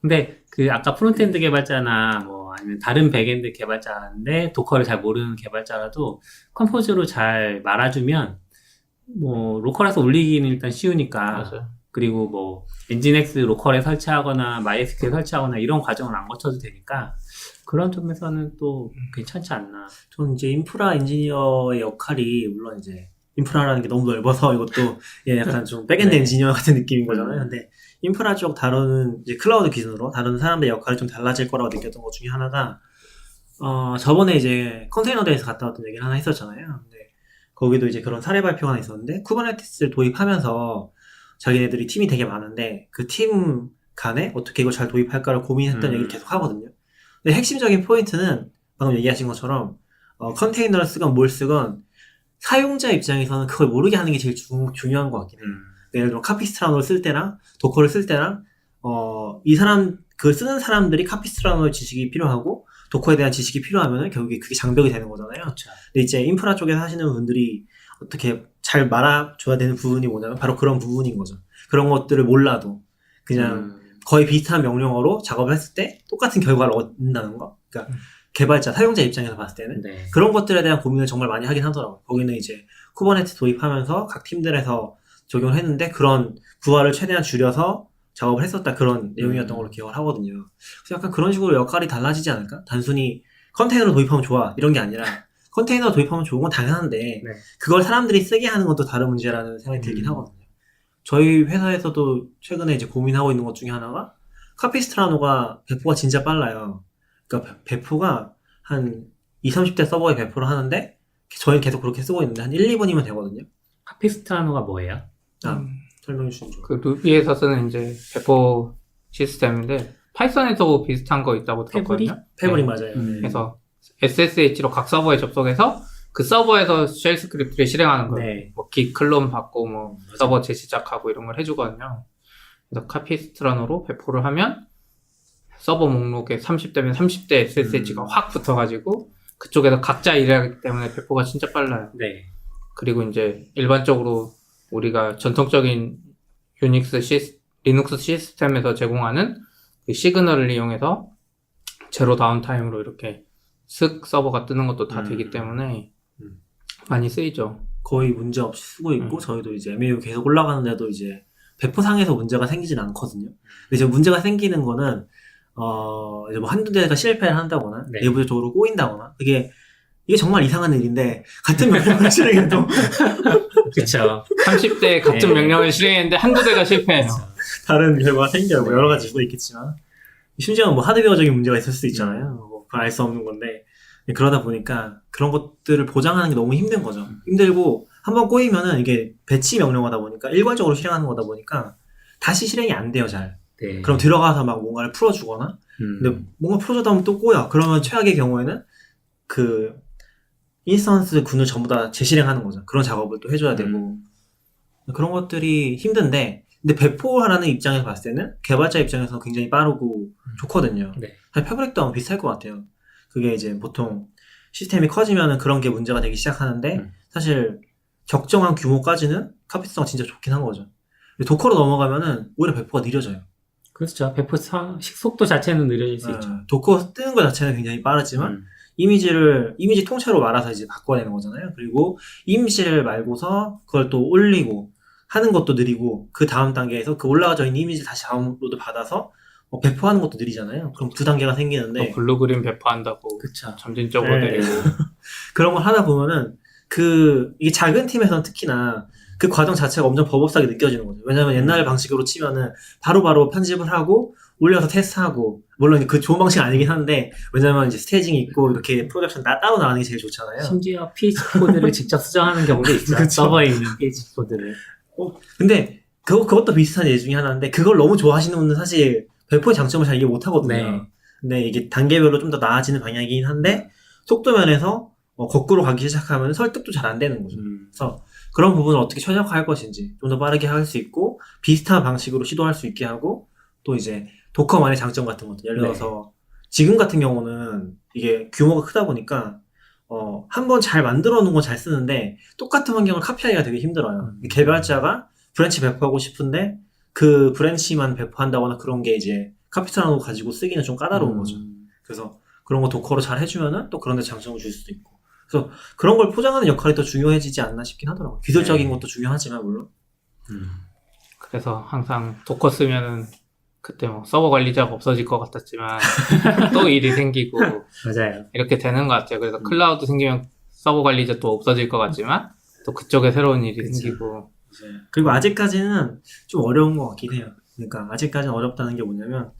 근데 그 아까 프론트엔드 개발자나 뭐 아니면 다른 백엔드 개발자인데 도커를 잘 모르는 개발자라도 컴포즈로 잘 말아주면 뭐 로컬에서 올리기는 일단 쉬우니까. 맞아요. 그리고 뭐 엔진엑스 로컬에 설치하거나 MySQL 설치하거나 이런 과정을 안 거쳐도 되니까 그런 점에서는 또 괜찮지 않나. 전 이제 인프라 엔지니어의 역할이 물론 이제 인프라라는 게 너무 넓어서 이것도 약간 좀 백엔드 네. 엔지니어 같은 느낌인 거잖아요. 근데 인프라 쪽 다루는 이제 클라우드 기준으로 다루는 사람들의 역할이 좀 달라질 거라고 느꼈던 것 중에 하나가 저번에 이제 컨테이너 데이에서 갔다 왔던 얘기를 하나 했었잖아요. 근데 거기도 이제 그런 사례 발표가 하나 있었는데 쿠버네티스를 도입하면서 자기네들이 팀이 되게 많은데 그 팀 간에 어떻게 이걸 잘 도입할까를 고민했던 얘기를 계속 하거든요. 근데 핵심적인 포인트는 방금 얘기하신 것처럼 컨테이너를 쓰건 뭘 쓰건 사용자 입장에서는 그걸 모르게 하는 게 제일 중요한 것 같긴 해요. 예를 들어 카피스트라노를 쓸 때랑 도커를 쓸 때랑 그 쓰는 사람들이 카피스트라노의 지식이 필요하고 도커에 대한 지식이 필요하면은 결국에 그게 장벽이 되는 거잖아요. 그렇죠. 근데 이제 인프라 쪽에서 하시는 분들이 어떻게 잘 말아줘야 되는 부분이 뭐냐면 바로 그런 부분인 거죠. 그런 것들을 몰라도 그냥 거의 비슷한 명령어로 작업을 했을 때 똑같은 결과를 얻는다는 거. 그러니까 개발자, 사용자 입장에서 봤을 때는 네. 그런 것들에 대한 고민을 정말 많이 하긴 하더라고요. 거기는 이제 쿠버네티스 도입하면서 각 팀들에서 적용을 했는데 그런 부하를 최대한 줄여서 작업을 했었다 그런 내용이었던 걸로 기억을 하거든요. 그래서 약간 그런 식으로 역할이 달라지지 않을까? 단순히 컨테이너로 도입하면 좋아 이런 게 아니라 컨테이너 도입하면 좋은 건 당연한데 네. 그걸 사람들이 쓰게 하는 건 또 다른 문제라는 생각이 들긴 하거든요. 저희 회사에서도 최근에 이제 고민하고 있는 것 중에 하나가 카피스트라노가 배포가 진짜 빨라요. 그러니까 배포가 한 20, 30대 서버에 배포를 하는데 저희는 계속 그렇게 쓰고 있는데 한 1, 2분이면 되거든요. 카피스트라노가 뭐예요? 설명해 주시죠. 그 루비에서 쓰는 이제 배포 시스템인데 파이썬에도 비슷한 거 있다고 들었거든요. 패브릭 네. 맞아요. 그래서 SSH로 각 서버에 접속해서 그 서버에서 쉘 스크립트를 실행하는 거예요. 네. 뭐 git 클론 받고 뭐 서버 재시작하고 이런 걸 해주거든요. 그래서 카피스트라노로 배포를 하면 서버 목록에 30대면 30대 SSH가 확 붙어가지고 그쪽에서 각자 일하기 때문에 배포가 진짜 빨라요. 네. 그리고 이제 일반적으로 우리가 전통적인 리눅스 시스템에서 제공하는 그 시그널을 이용해서 제로 다운타임으로 이렇게 쓱 서버가 뜨는 것도 다 되기 때문에 많이 쓰이죠. 거의 문제 없이 쓰고 있고 저희도 이제 MAU 계속 올라가는데도 이제 배포상에서 문제가 생기진 않거든요. 근데 이제 문제가 생기는 거는 이제 뭐 한두 대가 실패를 한다거나 네. 내부적으로 꼬인다거나 이게 정말 이상한 일인데 같은 명령을 실행해도 그렇죠. 30대 같은 네. 명령을 실행했는데 한두 대가 실패해요. 다른 결과가 생겨요. 뭐 여러 가지 수도 있겠지만 심지어 뭐 하드웨어적인 문제가 있을 수도 있잖아요. 뭐 그걸 알 수 없는 건데 그러다 보니까 그런 것들을 보장하는 게 너무 힘든 거죠. 힘들고 한번 꼬이면은 이게 배치 명령어다 보니까 일괄적으로 실행하는 거다 보니까 다시 실행이 안 돼요, 잘. 네. 그럼 들어가서 막 뭔가를 풀어주거나 근데 뭔가 풀어주다 보면 또 꼬여. 그러면 최악의 경우에는 그 인스턴스 군을 전부 다 재실행하는 거죠. 그런 작업을 또 해줘야 되고 그런 것들이 힘든데 근데 배포하라는 입장에서 봤을 때는 개발자 입장에서 굉장히 빠르고 좋거든요. 네. 사실 패브릭도 아마 비슷할 것 같아요. 그게 이제 보통 시스템이 커지면은 그런 게 문제가 되기 시작하는데 사실 적정한 규모까지는 카피성가 진짜 좋긴 한 거죠. 근데 도커로 넘어가면은 오히려 배포가 느려져요. 그렇죠. 배포 속도 자체는 느려질 수 있죠. 도커 뜨는 것 자체는 굉장히 빠르지만 이미지 통째로 말아서 이제 바꿔내는 거잖아요. 그리고 이미지를 말고서 그걸 또 올리고 하는 것도 느리고 그 다음 단계에서 그 올라가져 있는 이미지를 다시 다운로드 받아서 배포하는 것도 느리잖아요. 그럼 두 단계가 생기는데 블루그린 배포한다고 그쵸. 점진적으로 네. 내리고 그런 걸 하다 보면은 이게 작은 팀에서는 특히나 그 과정 자체가 엄청 버벅하게 느껴지는 거죠. 왜냐면 옛날 방식으로 치면은 바로바로 편집을 하고 올려서 테스트하고 물론 그 좋은 방식은 아니긴 한데 왜냐면 이제 스테이징이 있고 이렇게 프로덕션 따로 나가는 게 제일 좋잖아요. 심지어 PHP 코드를 직접 수정하는 경우도 있죠. 그쵸. 서버에 있는 PHP 코드를. 근데 그것도 비슷한 예 중에 하나인데 그걸 너무 좋아하시는 분은 사실 배포의 장점을 잘 이해 못 하거든요. 네. 근데 이게 단계별로 좀 더 나아지는 방향이긴 한데 속도 면에서 거꾸로 가기 시작하면 설득도 잘 안 되는 거죠. 그래서 그런 부분을 어떻게 최적화할 것인지 좀 더 빠르게 할 수 있고 비슷한 방식으로 시도할 수 있게 하고 또 이제 도커만의 장점 같은 것도 예를 들어서 지금 같은 경우는 이게 규모가 크다 보니까 한번 잘 만들어 놓은 건 잘 쓰는데 똑같은 환경을 카피하기가 되게 힘들어요. 개발자가 브랜치 배포하고 싶은데 그 브랜치만 배포한다거나 그런 게 이제 카피탈로 가지고 쓰기는 좀 까다로운 거죠. 그래서 그런 거 도커로 잘 해주면은 또 그런 데 장점을 줄 수도 있고. 그래서 그런 걸 포장하는 역할이 더 중요해지지 않나 싶긴 하더라고요. 기술적인 것도 중요하지만 물론. 그래서 항상 도커 쓰면은 그때 뭐 서버 관리자가 없어질 것 같았지만 또 일이 생기고 맞아요. 이렇게 되는 것 같아요. 그래서 클라우드 생기면 서버 관리자 또 없어질 것 같지만 또 그쪽에 새로운 일이 생기고 그리고 아직까지는 좀 어려운 것 같긴 해요. 그러니까 아직까지는 어렵다는 게 뭐냐면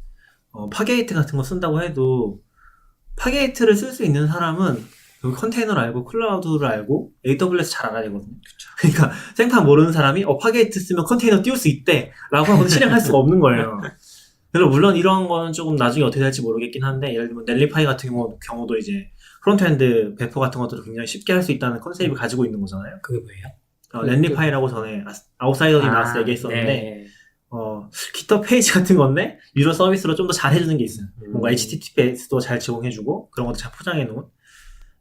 파게이트 같은 거 쓴다고 해도 파게이트를 쓸 수 있는 사람은 여기 컨테이너를 알고 클라우드를 알고 AWS 잘 알아야 되거든요. 그러니까 생판 모르는 사람이 파게이트 쓰면 컨테이너 띄울 수 있대 라고 하고는 실행할 수가 없는 거예요. 그래서 물론 이런 거는 조금 나중에 어떻게 될지 모르겠긴 한데 예를 들면 넬리파이 같은 경우도 이제 프론트엔드 배포 같은 것들을 굉장히 쉽게 할 수 있다는 컨셉을 가지고 있는 거잖아요. 그게 뭐예요? 넬리파이라고 전에 아웃사이더님 나왔을 때 얘기했었는데 네. GitHub 페이지 같은 건데 유료 서비스로 좀 더 잘 해주는 게 있어요. 뭔가 HTTPS도 잘 제공해주고 그런 것도 잘 포장해놓은.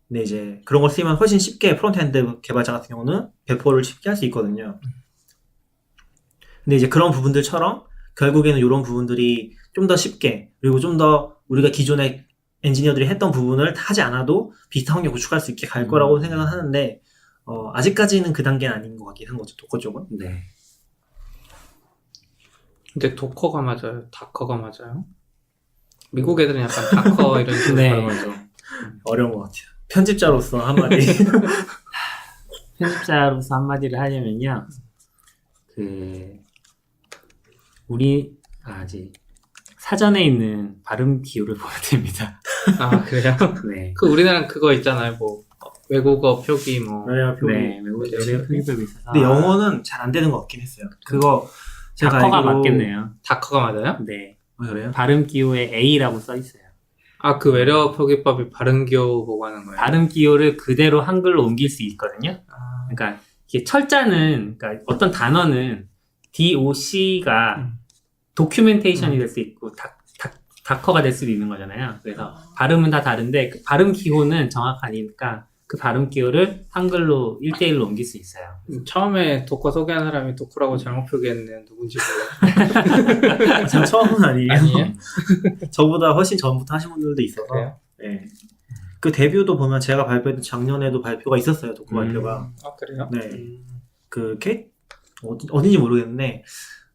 근데 이제 그런 걸 쓰면 훨씬 쉽게 프론트엔드 개발자 같은 경우는 배포를 쉽게 할 수 있거든요. 근데 이제 그런 부분들처럼 결국에는 이런 부분들이 좀 더 쉽게 그리고 좀 더 우리가 기존에 엔지니어들이 했던 부분을 하지 않아도 비슷한 환경 구축할 수 있게 갈 거라고 생각은 하는데 아직까지는 그 단계는 아닌 것 같긴 한 거죠. 도커 쪽은. 네. 근데 도커가 맞아요? 다커가 맞아요? 미국 애들은 약간 다커 이런 식으로 네. 발음하죠. 어려운 것 같아요. 편집자로서 한마디. 편집자로서 한마디를 하려면요. 아직 사전에 있는 발음 기호를 보여야 됩니다. 아 그래요? 네. 그 우리나라는 그거 있잖아요. 뭐 외국어 표기 뭐 네, 외국어 표기법이 있어서. 근데 영어는 잘 안 되는 것 같긴 했어요. 그거 제가 다커가 알기로- 맞겠네요. 다커가 맞아요? 네. 그래요? 발음 기호에 A라고 써 있어요. 아 그 외래어 표기법이 발음기호 보고 하는 거예요? 발음 기호를 그대로 한글로 옮길 수 있거든요. 아, 그러니까 이게 철자는 그러니까 어떤 단어는 DOC가 도큐멘테이션이 될 수 있고 다커가 될 수도 있는 거잖아요. 그래서 발음은 다 다른데 그 발음 기호는 정확하니까 그 발음 기호를 한글로 1대1로 옮길 수 있어요. 처음에 도커 소개한 사람이 도커라고 잘못 표기했네. 누군지 몰라. 참 처음은 아니에요. 아니에요? 저보다 훨씬 전부터 하신 분들도 있어서. 그래요? 네. 그 데뷔도 보면 제가 발표했던 작년에도 발표가 있었어요. 도커 발표가. 아 그래요? 네. 그 어딘지 모르겠는데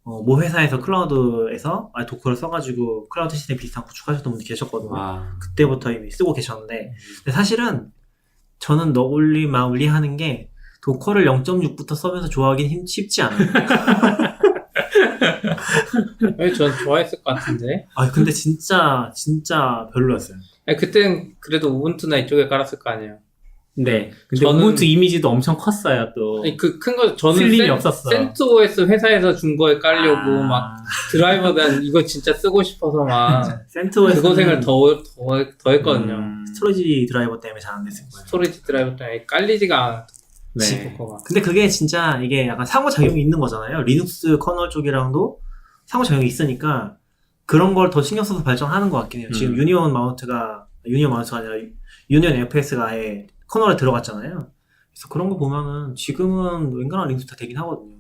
모 회사에서 클라우드에서 도커를 써가지고 클라우드 시스템 비슷한 구축하셨던 분들 계셨거든요. 와. 그때부터 이미 쓰고 계셨는데 근데 사실은 저는 너굴리 마울리 하는 게 도커를 0.6부터 써면서 좋아하긴 쉽지 않아요. 왜 전 좋아했을 것 같은데. 아 근데 진짜 별로였어요. 아니, 그땐 그래도 우분투나 이쪽에 깔았을 거 아니에요. 네. 근데 저는- 우분투 이미지도 엄청 컸어요, 또. 아니, 그 큰 거 저는 슬림이 없었어. 센트OS 회사에서 준 거에 깔려고 아. 막 드라이버 난 이거 진짜 쓰고 싶어서 막 센트OS 그 고생을 더 했거든요. 스토리지 드라이버 때문에 잘 안 됐을 거예요. 스토리지 드라이버 때문에 깔리지가 않아. 네. 코어가. 근데 그게 진짜 이게 약간 상호작용이 있는 거잖아요. 리눅스 커널 쪽이랑도 상호작용이 있으니까 그런 걸 더 신경 써서 발전하는 것 같긴 해요. 지금 유니온 마운트가 아니라 유니온 FS가 아예 커널에 들어갔잖아요. 그래서 그런 거 보면은 지금은 웬간한 리눅스 다 되긴 하거든요.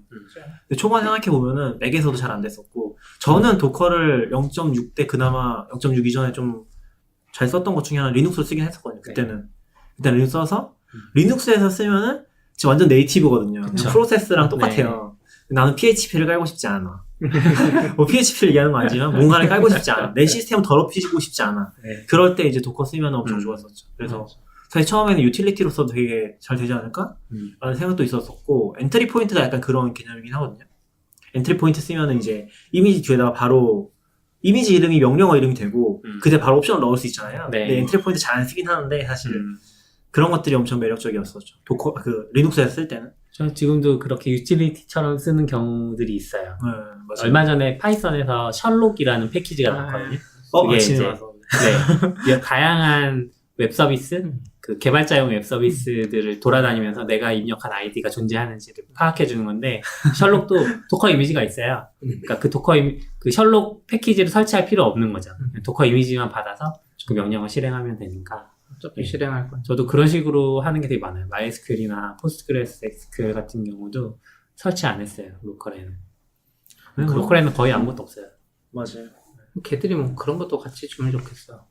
근데 초반에 생각해보면은 맥에서도 잘 안 됐었고 저는 도커를 0.6 때 그나마 0.6 이전에 좀 잘 썼던 것 중에 하나 리눅스로 쓰긴 했었거든요. 그때는 리눅스 써서 리눅스에서 쓰면은 지금 완전 네이티브거든요. 그쵸. 프로세스랑 똑같아요. 나는 PHP를 깔고 싶지 않아. 뭐 PHP를 얘기하는 건 아니지만 뭔가를 깔고 싶지 않아. 내 시스템을 더럽히고 싶지 않아. 네. 그럴 때 이제 도커 쓰면 엄청 좋았었죠. 그래서 사실 처음에는 유틸리티로서도 되게 잘 되지 않을까? 라는 생각도 있었었고 엔트리 포인트가 약간 그런 개념이긴 하거든요. 엔트리 포인트 쓰면은 이제 이미지 뒤에다가 바로 이미지 이름이 명령어 이름이 되고 그때 바로 옵션을 넣을 수 있잖아요. 네. 근데 엔트리 포인트 잘 안 쓰긴 하는데 사실 그런 것들이 엄청 매력적이었었죠. 도커 리눅스에서 쓸 때는. 저 지금도 그렇게 유틸리티처럼 쓰는 경우들이 있어요. 네, 맞아요. 얼마 전에 파이썬에서 셜록이라는 패키지가 나왔거든요. 그게 아침에 이제- 와서. 네. 다양한 웹 서비스, 그 개발자용 웹 서비스들을 돌아다니면서 내가 입력한 아이디가 존재하는지를 파악해 주는 건데, 셜록도 도커 이미지가 있어요. 그러니까 그 그 셜록 패키지를 설치할 필요 없는 거죠. 도커 이미지만 받아서 그 명령을 실행하면 되니까. 어차피 실행할 거야. 저도 그런 식으로 하는 게 되게 많아요. MySQL이나 PostgreSQL 같은 경우도 설치 안 했어요. 로컬에는. 로컬에는 거의 아무것도 없어요. 맞아요. 걔들이 뭐 그런 것도 같이 주면 좋겠어.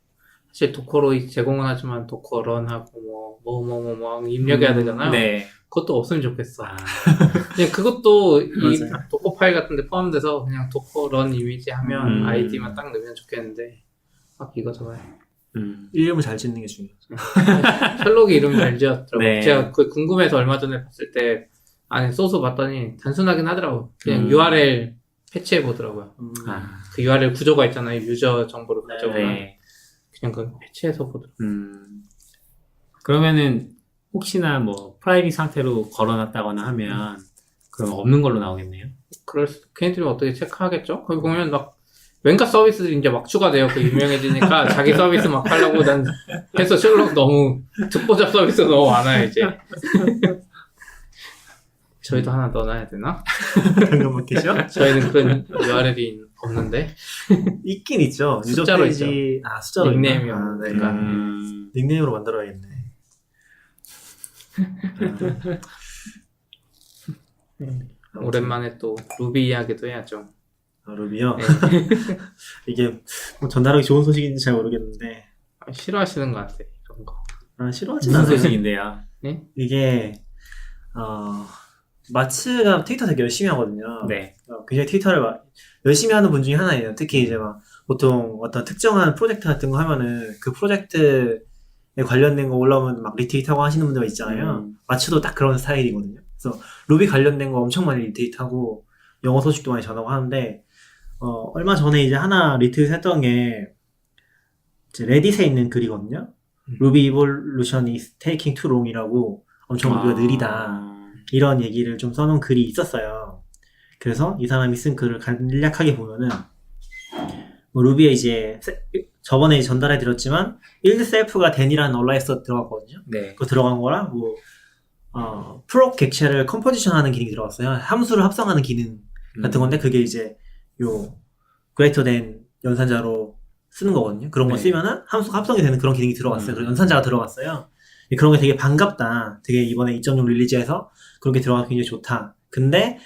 사실 도커로 제공은 하지만 도커 런하고 뭐 입력해야 되잖아요. 네. 그것도 없으면 좋겠어. 아, 그냥 그것도 이 맞아요. 도커 파일 같은 데 포함돼서 그냥 도커 런 이미지 하면 음. 아이디만 딱 넣으면 좋겠는데 막 이거잖아요. 이름을 잘 짓는 게 중요해요. 셜록이 이름 잘 지었더라고요. 네. 제가 그 궁금해서 얼마 전에 봤을 때 안에 소스 봤더니 단순하긴 하더라고요. 그냥 URL 패치해 보더라고요. 아, 그 URL 구조가 있잖아요. 유저 정보를 가져오면 네. 그냥 그 패치해서 보더라고요. 그러면은 혹시나 뭐 프라이빗 상태로 걸어놨다거나 하면 그럼 없는 걸로 나오겠네요. 걔네들이 어떻게 체크하겠죠? 거기 보면 막 웬가 서비스들이 이제 막 추가돼요. 그 유명해지니까 자기 서비스 막 하려고 난 해서 셜록 너무 특보잡 서비스 너무 많아요 이제. 저희도 하나 넣어놔야 되나? 그런 거 계셔? 저희는 그런 URL이 없는데 있긴 있죠. 유저 숫자로 페이지 숫자로 닉네임이 있나? 없으니까. 네. 닉네임으로 만들어야겠네. 오랜만에 또 루비 이야기도 해야죠. 루비요? 네. 이게 뭐 전달하기 좋은 소식인지 잘 모르겠는데 싫어하시는 것 같아 이런 거. 싫어하진 무슨 않아요. 소식인데요? 이게 마츠가 트위터 되게 열심히 하거든요. 네. 굉장히 트위터를 열심히 하는 분 중에 하나예요. 특히 이제 막 보통 어떤 특정한 프로젝트 같은 거 하면은 그 프로젝트에 관련된 거 올라오면 막 리트윗하고 하시는 분들 있잖아요. 마츠도 딱 그런 스타일이거든요. 그래서 루비 관련된 거 엄청 많이 리트윗하고 영어 소식도 많이 전하고 하는데 얼마 전에 이제 하나 리트윗 했던 게 이제 레딧에 있는 글이거든요. 루비 이볼루션이 taking too long이라고 엄청 루비가 느리다. 이런 얘기를 좀 써놓은 글이 있었어요. 그래서 이 사람이 쓴 글을 간략하게 보면은 뭐 루비에 이제 저번에 전달해 드렸지만 build self가 then이라는 얼라이스가 들어갔거든요. 네. 그거 들어간 거랑 뭐 프로 객체를 컴포지션 하는 기능이 들어갔어요. 함수를 합성하는 기능 같은 건데 그게 이제 요 greater than 연산자로 쓰는 거거든요. 그런 거 네. 쓰면은 함수가 합성이 되는 그런 기능이 들어갔어요. 그래서 연산자가 들어갔어요. 그런 게 되게 반갑다. 되게 이번에 2.6 릴리즈에서 그런 게 들어가서 굉장히 좋다. 근데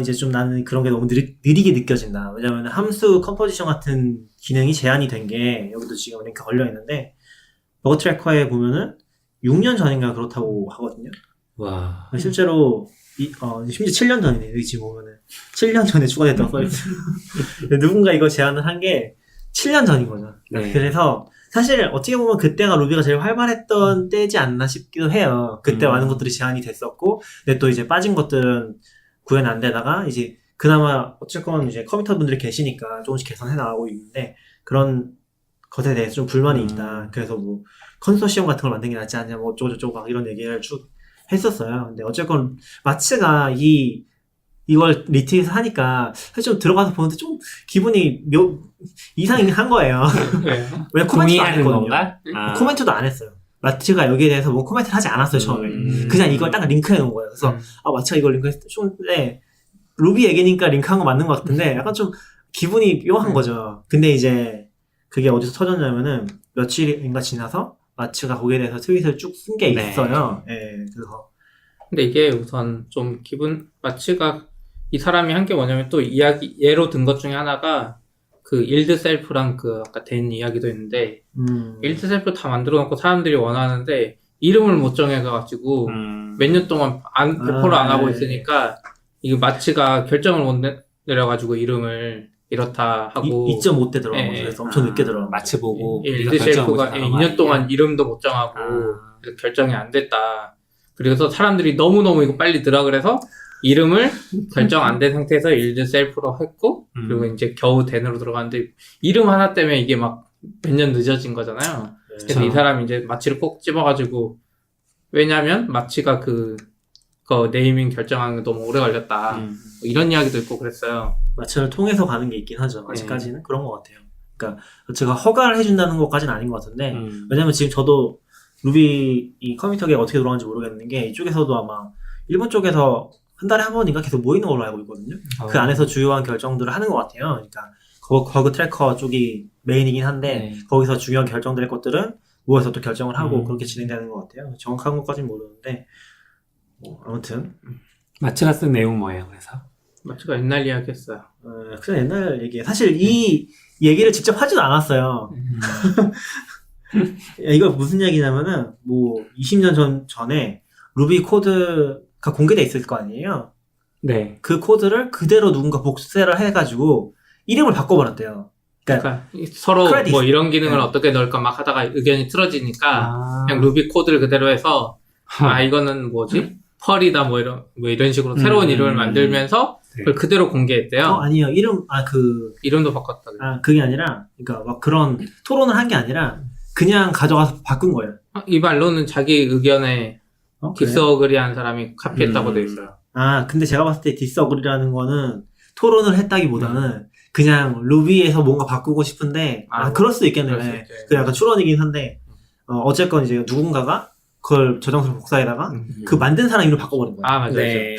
이제 좀 나는 그런 게 너무 느리게 느껴진다. 왜냐면 함수 컴포지션 같은 기능이 제한이 된 게 여기도 지금 링크 걸려 있는데 버그 트래커에 보면은 6년 전인가 그렇다고 하거든요. 와. 실제로 심지어 7년 전이네. 여기 지금 보면은 7년 전에 추가됐다고 써있어요. 누군가 이거 제안을 한 게 7년 전인 거죠. 네. 그래서 사실 어떻게 보면 그때가 루비가 제일 활발했던 때지 않나 싶기도 해요. 그때 많은 것들이 제한이 됐었고, 근데 또 이제 빠진 것들은 구현 안 되다가 이제 그나마 어쨌건 이제 컴퓨터 분들이 계시니까 조금씩 개선해 나가고 있는데 그런 것에 대해서 좀 불만이 있다. 그래서 뭐 컨소시엄 같은 걸 만드는 게 낫지 않냐 뭐 어쩌고저쩌고 막 이런 얘기를 쭉 했었어요. 근데 어쨌건 마츠가 이걸 리트윗을 하니까 사실 좀 들어가서 보는데 좀 기분이 이상한 거예요. 네. 왜 코멘트도 안 동의하는 했거든요. 건가? 코멘트도 안 했어요. 마츠가 여기에 대해서 뭐 코멘트를 하지 않았어요, 처음에. 그냥 이걸 딱 링크해 놓은 거예요. 그래서, 마츠가 이걸 링크했을 때 좀, 네, 루비 얘기니까 링크한 거 맞는 것 같은데, 약간 좀 기분이 묘한 거죠. 근데 이제, 그게 어디서 터졌냐면은, 며칠인가 지나서, 마츠가 거기에 대해서 트윗을 쭉 쓴 게 네. 있어요. 예, 그래서. 근데 이게 우선 좀 마츠가 이 사람이 한 게 뭐냐면 또 예로 든 것 중에 하나가 그 일드 셀프랑 그 아까 된 이야기도 있는데 일드 셀프 다 만들어 놓고 사람들이 원하는데 이름을 못 정해가지고 몇 년 동안 배포를 안 하고 있으니까 이게 마츠가 결정을 못 내려가지고 이름을 이렇다 하고 2.5대 들어간 예, 거죠. 그래서 엄청 늦게 들어간 마츠 보고 우리가 일드 셀프가 결정하고 2년 동안 이름도 못 정하고 그래서 결정이 안 됐다. 그래서 사람들이 너무너무 이거 빨리 들어 그래서 이름을 결정 안 된 상태에서 일드 셀프로 했고 그리고 이제 겨우 댄으로 들어갔는데 이름 하나 때문에 이게 막 몇 년 늦어진 거잖아요. 그래서 이 사람이 이제 마치를 꼭 집어가지고 왜냐면 마치가 그 네이밍 결정하는 게 너무 오래 걸렸다. 뭐 이런 이야기도 있고 그랬어요. 마츠를 통해서 가는 게 있긴 하죠. 아직까지는 그런 것 같아요. 그러니까 제가 허가를 해준다는 것까지는 아닌 것 같은데 왜냐면 지금 저도 루비 이 컴퓨터계가 어떻게 돌아가는지 모르겠는 게 이쪽에서도 아마 일본 쪽에서 한 달에 한 번인가 계속 모이는 걸로 알고 있거든요. 그 안에서 주요한 결정들을 하는 것 같아요. 그러니까 버그 트래커 쪽이 메인이긴 한데 거기서 중요한 결정될 것들은 모여서 또 결정을 하고 그렇게 진행되는 것 같아요. 정확한 것까지는 모르는데 아무튼 마츠가 쓴 내용 뭐예요? 그래서 마치가 옛날 이야기 했어요. 그냥 옛날 얘기예요. 사실 이 얘기를 직접 하지도 않았어요. 이거 무슨 얘기냐면은 뭐 20년 전에 루비 코드가 공개돼 있을 거 아니에요. 네. 그 코드를 그대로 누군가 복사를 해가지고 이름을 바꿔버렸대요. 그러니까 서로 크레딧. 뭐 이런 기능을 어떻게 넣을까 막 하다가 의견이 틀어지니까 그냥 루비 코드를 그대로 해서 이거는 뭐지? 펄이다 뭐 이런 식으로 새로운 이름을 만들면서 그걸 그대로 공개했대요. 아니요. 이름도 바꿨다. 그게 아니라, 그러니까 막 그런 토론을 한 게 아니라 그냥 가져가서 바꾼 거예요. 이 말로는 자기 의견에 그래요? 디스어그리한 사람이 카피했다고 돼 있어요. 근데 제가 봤을 때 디스어그리라는 거는 토론을 했다기보다는 그냥 루비에서 뭔가 바꾸고 싶은데 그럴 수도 있겠네요. 그럴 수 네. 있죠. 그 약간 추론이긴 한데 어쨌건 이제 누군가가 그걸 저장소로 복사에다가 그 만든 사람 이름을 바꿔버린 거예요. 맞아요. 네.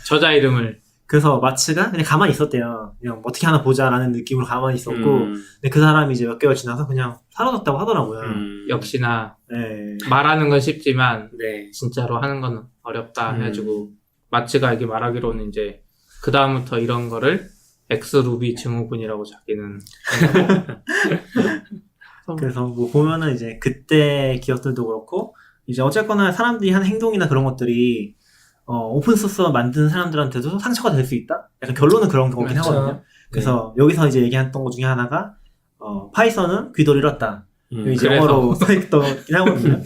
저자 이름을. 그래서 마츠가 그냥 가만히 있었대요. 그냥 어떻게 하나 보자라는 느낌으로 가만히 있었고 근데 그 사람이 이제 몇 개월 지나서 그냥 사라졌다고 하더라고요. 역시나 네. 말하는 건 쉽지만 네. 진짜로 하는 건 어렵다 해가지고 마츠가 이게 말하기로는 이제 그 다음부터 이런 거를 엑스루비 증후군이라고 자기는 그래서 뭐 보면은 이제 그때 기억들도 그렇고 이제 어쨌거나 사람들이 하는 행동이나 그런 것들이 오픈소스 만든 사람들한테도 상처가 될 수 있다? 약간 결론은 그런 거긴 그렇죠. 하거든요. 그래서 여기서 이제 얘기했던 것 중에 하나가 파이썬은 귀도를 잃었다. 이제 그래서. 영어로 써있던 거긴 하거든요.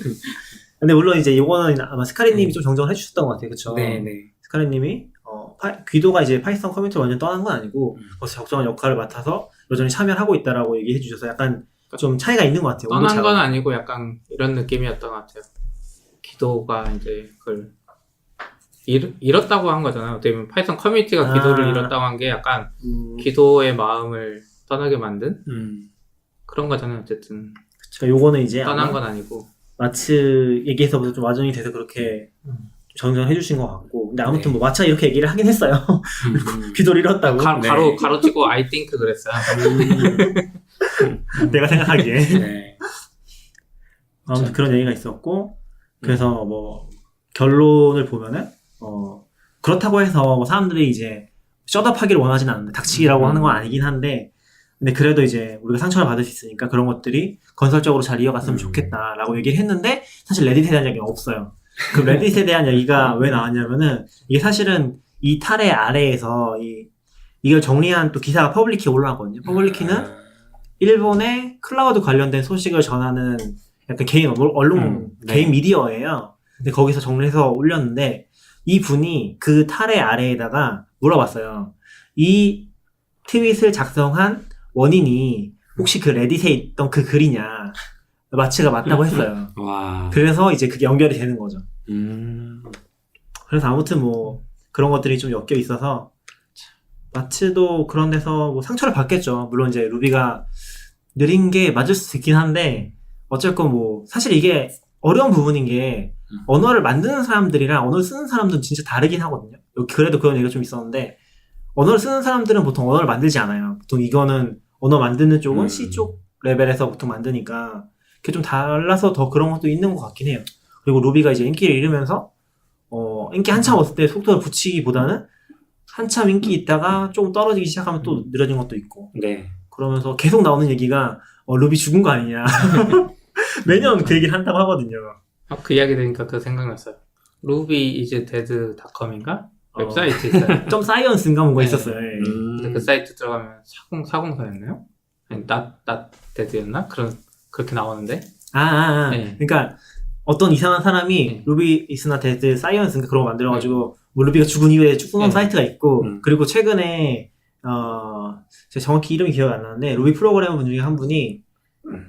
근데 물론 이제 이거는 아마 스카리님이 좀 정정을 해주셨던 것 같아요. 그쵸? 네. 스카리님이 귀도가 이제 파이썬 커뮤니티를 완전 떠난 건 아니고 거기서 적정한 역할을 맡아서 여전히 참여를 하고 있다라고 얘기해 주셔서 약간 좀 차이가 있는 것 같아요. 떠난 온도차가. 건 아니고 약간 이런 느낌이었던 것 같아요. 기도가 이제 그걸 잃었다고 한 거잖아요. 어떻게 보면 파이썬 커뮤니티가 기도를 잃었다고 한 게 약간 기도의 마음을 떠나게 만든 그런 거잖아요. 어쨌든 제가 요거는 이제 떠난 아마 건 아니고 마츠 얘기에서부터 좀 와전이 돼서 그렇게 정정해 주신 것 같고 근데 아무튼 뭐 마츠가 이렇게 얘기를 하긴 했어요. 귀도를 잃었다고. 가로치고 I think 그랬어요. 내가 생각하기에. 네. 아무튼 그런 얘기가 있었고 그래서 뭐 결론을 보면은 그렇다고 해서 뭐 사람들이 이제 셧업하기를 원하진 않는데 닥치기라고 하는 건 아니긴 한데 근데 그래도 이제 우리가 상처를 받을 수 있으니까 그런 것들이 건설적으로 잘 이어갔으면 좋겠다라고 얘기를 했는데 사실 레딧에 대한 얘기가 없어요. 그 레딧에 대한 얘기가 왜 나왔냐면은 이게 사실은 이 탈의 아래에서 이걸 정리한 또 기사가 퍼블리키에 올라왔거든요. 퍼블리키는 일본의 클라우드 관련된 소식을 전하는 약간 개인 언론, 개인 미디어예요. 근데 거기서 정리해서 올렸는데 이 분이 그 탈의 아래에다가 물어봤어요. 이 트윗을 작성한 원인이 혹시 그 레딧에 있던 그 글이냐. 마츠가 맞다고 했어요. 와. 그래서 이제 그게 연결이 되는 거죠. 음. 그래서 아무튼 뭐 그런 것들이 좀 엮여 있어서 마츠도 그런 데서 뭐 상처를 받겠죠. 물론 이제 루비가 느린 게 맞을 수도 있긴 한데 어쨌건 뭐 사실 이게 어려운 부분인 게 언어를 만드는 사람들이랑 언어를 쓰는 사람들은 진짜 다르긴 하거든요. 그래도 그런 얘기가 좀 있었는데 언어를 쓰는 사람들은 보통 언어를 만들지 않아요. 보통 이거는 언어 만드는 쪽은 C 쪽 레벨에서 보통 만드니까 그게 좀 달라서 더 그런 것도 있는 것 같긴 해요. 그리고 루비가 이제 인기를 잃으면서 인기 한참 없을 때 속도를 붙이기보다는 한참 인기 있다가 조금 떨어지기 시작하면 또 느려진 것도 있고 네. 그러면서 계속 나오는 얘기가 루비 죽은 거 아니냐 매년 그 얘기를 한다고 하거든요. 그 이야기 들으니까 그 생각났어요. 루비 이제 데드닷컴인가? 웹사이트 있어요. 점 사이언스인가 뭔가 네. 있었어요. 예. 근데 그 사이트 들어가면 사공사였나요? 아니 not dead였나? 그렇게 나오는데. 네. 그러니까 어떤 이상한 사람이 네. 루비 이스나 데드 사이언스인가 그런 거 만들어가지고 뭐 루비가 죽은 이후에 쭉 써놓은 네. 사이트가 있고 그리고 최근에 제가 정확히 이름이 기억이 안 나는데 루비 프로그래머 분 중에 한 분이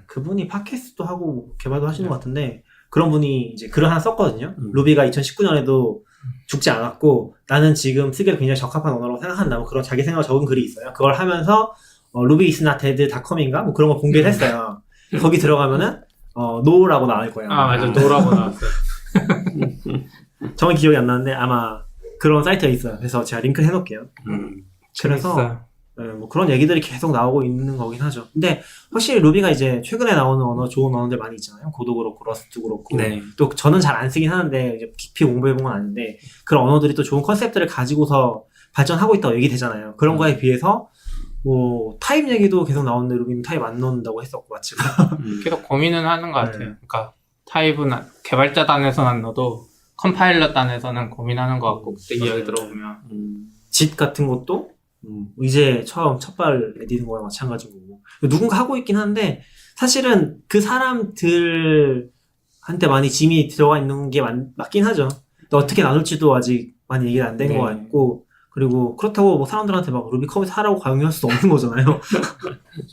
그분이 팟캐스트도 하고 개발도 하시는 것 같은데 그런 분이 이제 글을 하나 썼거든요. 루비가 2019년에도 죽지 않았고 나는 지금 쓰기에 굉장히 적합한 언어라고 생각한다. 뭐 그런 자기 생각을 적은 글이 있어요. 그걸 하면서 루비 이스나 데드닷컴인가 뭐 그런 거 공개를 했어요. 거기 들어가면은 노라고 나올 거예요. 맞아. 노라고 나왔어요. 정확히 기억이 안 나는데 아마 그런 사이트가 있어요. 그래서 제가 링크 해놓을게요. 그래서 재밌어요. 뭐 그런 얘기들이 계속 나오고 있는 거긴 하죠. 근데 확실히 루비가 이제 최근에 나오는 언어, 좋은 언어들 많이 있잖아요. 고도 그렇고 러스트도 그렇고 네. 또 저는 잘 안 쓰긴 하는데 이제 깊이 공부해본 건 아닌데 그런 언어들이 또 좋은 컨셉들을 가지고서 발전하고 있다고 얘기되잖아요. 그런 거에 비해서 뭐 타입 얘기도 계속 나오는데 루비는 타입 안 넣는다고 했었고 마치가 계속 고민은 하는 것 같아요. 네. 그러니까 타입은 개발자 단에서는 안 넣어도 컴파일러 단에서는 고민하는 것 같고 그때 이야기 들어보면 짓 같은 것도 이제 처음 첫발 내디는 거랑 마찬가지고 누군가 하고 있긴 한데 사실은 그 사람들한테 많이 짐이 들어가 있는 게 맞긴 하죠. 또 어떻게 나눌지도 아직 많이 얘기가 안 된 것 네. 같고 그리고 그렇다고 뭐 사람들한테 막 루비 컴퓨터 하라고 강요할 수도 없는 거잖아요.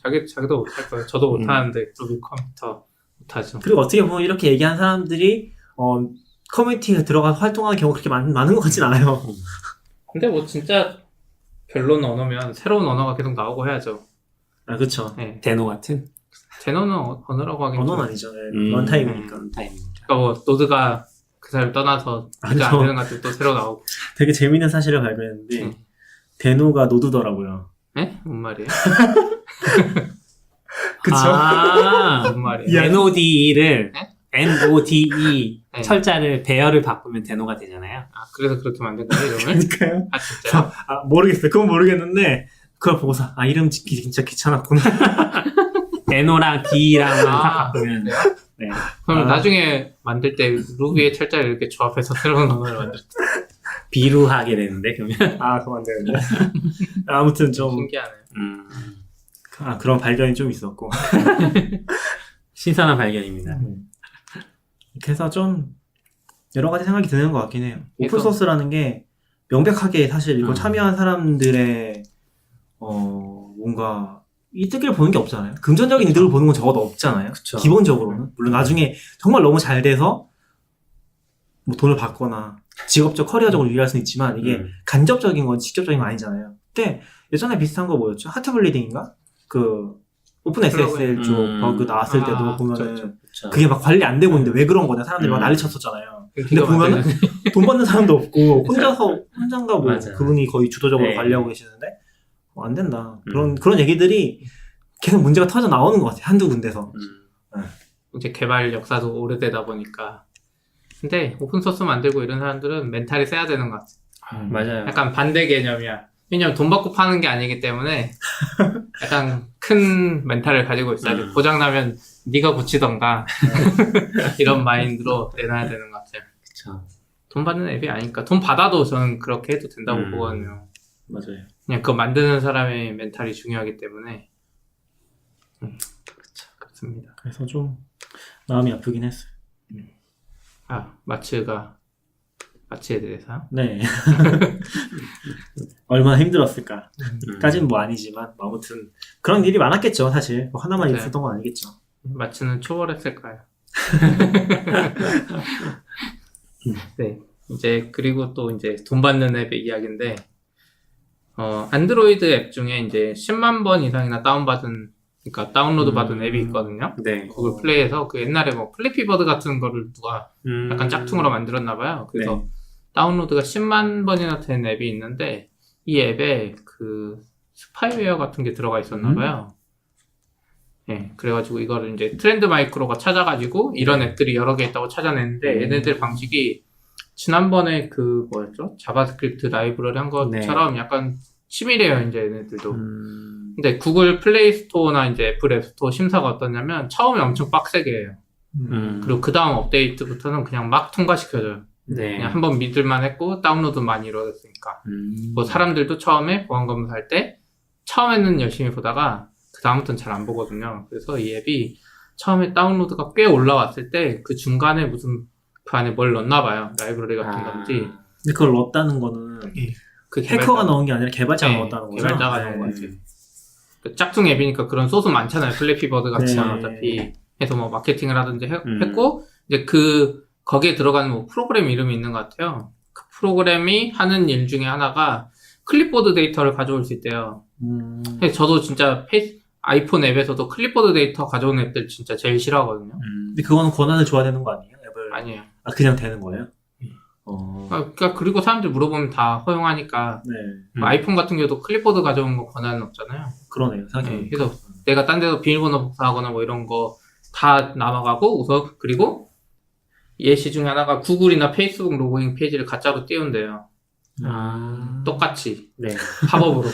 자기도 못할 거예요. 저도 못하는데 루비 컴퓨터 못하죠. 그리고 어떻게 보면 이렇게 얘기한 사람들이 커뮤니티에 들어가서 활동하는 경우가 그렇게 많은 것 같진 않아요. 근데 뭐 진짜 별로는 언어면 새로운 언어가 계속 나오고 해야죠. 아 그렇죠. 네. 데노 같은? 제너는 언어라고 하긴 언어는 좀- 아니죠. 런타임이니까. 런타임이니까. 그러니까 뭐 노드가 그 사람 떠나서 노드 안 아니요. 되는 것들 또 새로 나오고. 되게 재밌는 사실을 발견했는데 데노가 노드더라고요. 네? 뭔 말이에요? 그쵸? 뭔 말이에요? 야. NODE를 네? NODE 네. 철자를 배열을 바꾸면 데노가 되잖아요. 그래서 그렇게 만든 거예요, 이름을? 그러니까요. 진짜요? 모르겠어요. 그건 모르겠는데 그걸 보고서 이름 짓기 진짜 귀찮았구나. NO랑 D랑만 다 아, 바꾸면 그래요? 네. 그럼 나중에 만들 때 루비의 철자를 이렇게 조합해서 새로운 언어를 만들 때 비루하게 되는데 그러면 그럼 안 되는데. 아무튼 좀 신기하네요. 그런 발견이 좀 있었고. 신선한 발견입니다. 그래서 좀 여러 가지 생각이 드는 것 같긴 해요. 그래서- 오픈소스라는 게 명백하게 사실 이거 참여한 사람들의 뭔가 이득을 보는 게 없잖아요. 금전적인 이득을 보는 건 적어도 없잖아요. 그쵸. 기본적으로는. 물론 나중에 정말 너무 잘 돼서 뭐 돈을 받거나 직업적 커리어적으로 유리할 수는 있지만 이게 간접적인 건 직접적인 건 아니잖아요. 근데 예전에 비슷한 거 뭐였죠? 하트블리딩인가? 그 오픈 SSL 쪽 버그 나왔을 때도 보면은 그쵸. 그게 막 관리 안 되고 있는데 왜 그런 거냐 사람들이 막 난리 쳤었잖아요. 근데 네가 보면은 만드는- 돈 받는 사람도 없고 혼자인가 뭐 맞아요. 그분이 거의 주도적으로 네. 관리하고 계시는데 안 된다. 그런 얘기들이 계속 문제가 터져 나오는 것 같아요. 한두 군데서. 이제 개발 역사도 오래되다 보니까. 근데 오픈소스 만들고 이런 사람들은 멘탈이 세야 되는 것 같아요. 맞아요. 약간 반대 개념이야. 왜냐면 돈 받고 파는 게 아니기 때문에 약간 큰 멘탈을 가지고 있어야 돼. 고장나면 네가 고치던가 이런 마인드로 내놔야 되는 것 같아요. 그쵸. 돈 받는 앱이 아니니까. 돈 받아도 저는 그렇게 해도 된다고 보거든요. 맞아요. 그냥 그거 만드는 사람의 멘탈이 중요하기 때문에. 그렇죠. 그렇습니다. 그래서 좀 마음이 아프긴 했어요. 마츠가 마취에 대해서요? 네. 얼마나 힘들었을까까진 뭐 아니지만 뭐 아무튼 그런 일이 많았겠죠 사실. 뭐 하나만 네. 있었던 건 아니겠죠. 마취는 초월했을까요? 네. 이제 그리고 또 이제 돈 받는 앱의 이야기인데 안드로이드 앱 중에 이제 10만 번 이상이나 그러니까 다운로드 받은 앱이 있거든요. 네. 구글 플레이에서 그 옛날에 뭐 플래피버드 같은 거를 누가 약간 짝퉁으로 만들었나 봐요. 그래서 네. 다운로드가 10만 번이나 된 앱이 있는데 이 앱에 그 스파이웨어 같은 게 들어가 있었나 봐요. 네, 그래가지고 이거를 이제 트렌드 마이크로가 찾아가지고 이런 앱들이 여러 개 있다고 찾아냈는데 얘네들 방식이 지난번에 그 뭐였죠? 자바스크립트 라이브러리 한 것처럼 약간 치밀해요, 이제 얘네들도. 근데 구글 플레이 스토어나 이제 애플 앱 스토어 심사가 어떠냐면 처음에 엄청 빡세게 해요. 그리고 그 다음 업데이트부터는 그냥 막 통과시켜줘요. 네. 그냥 한번 믿을만 했고 다운로드 많이 이루어졌으니까. 뭐 사람들도 처음에 보안 검사할 때 처음에는 열심히 보다가 그 다음부터는 잘 안 보거든요. 그래서 이 앱이 처음에 다운로드가 꽤 올라왔을 때 그 중간에 무슨 그 안에 뭘 넣나 봐요. 라이브러리 같은 건지. 근데 그걸 넣었다는 거는 그 해커가 넣은 게 아니라 개발자가 네, 넣었다는 거죠. 개발자가 넣은 거 같아요. 그 짝퉁 앱이니까 그런 소스 많잖아요. 플래피버드 같이 네. 어차피 해서 뭐 마케팅을 하든지 했고 이제 거기에 들어가는 뭐 프로그램 이름이 있는 것 같아요. 그 프로그램이 하는 일 중에 하나가 클립보드 데이터를 가져올 수 있대요. 그래서 저도 진짜 아이폰 앱에서도 클립보드 데이터 가져오는 앱들 진짜 제일 싫어하거든요. 근데 그거는 권한을 줘야 되는 거 아니에요? 앱을 아니에요. 그냥 되는 거예요? 그러니까 그리고 사람들 물어보면 다 허용하니까 네. 뭐 아이폰 같은 경우도 클립보드 가져오는 거 권한은 없잖아요. 그러네요. 생각해보니까. 그래서 내가 딴 데서 비밀번호 복사하거나 뭐 이런 거 다 남아가고 우선 그리고 예시 중에 하나가 구글이나 페이스북 로그인 페이지를 가짜로 띄운대요. 똑같이 네. 팝업으로.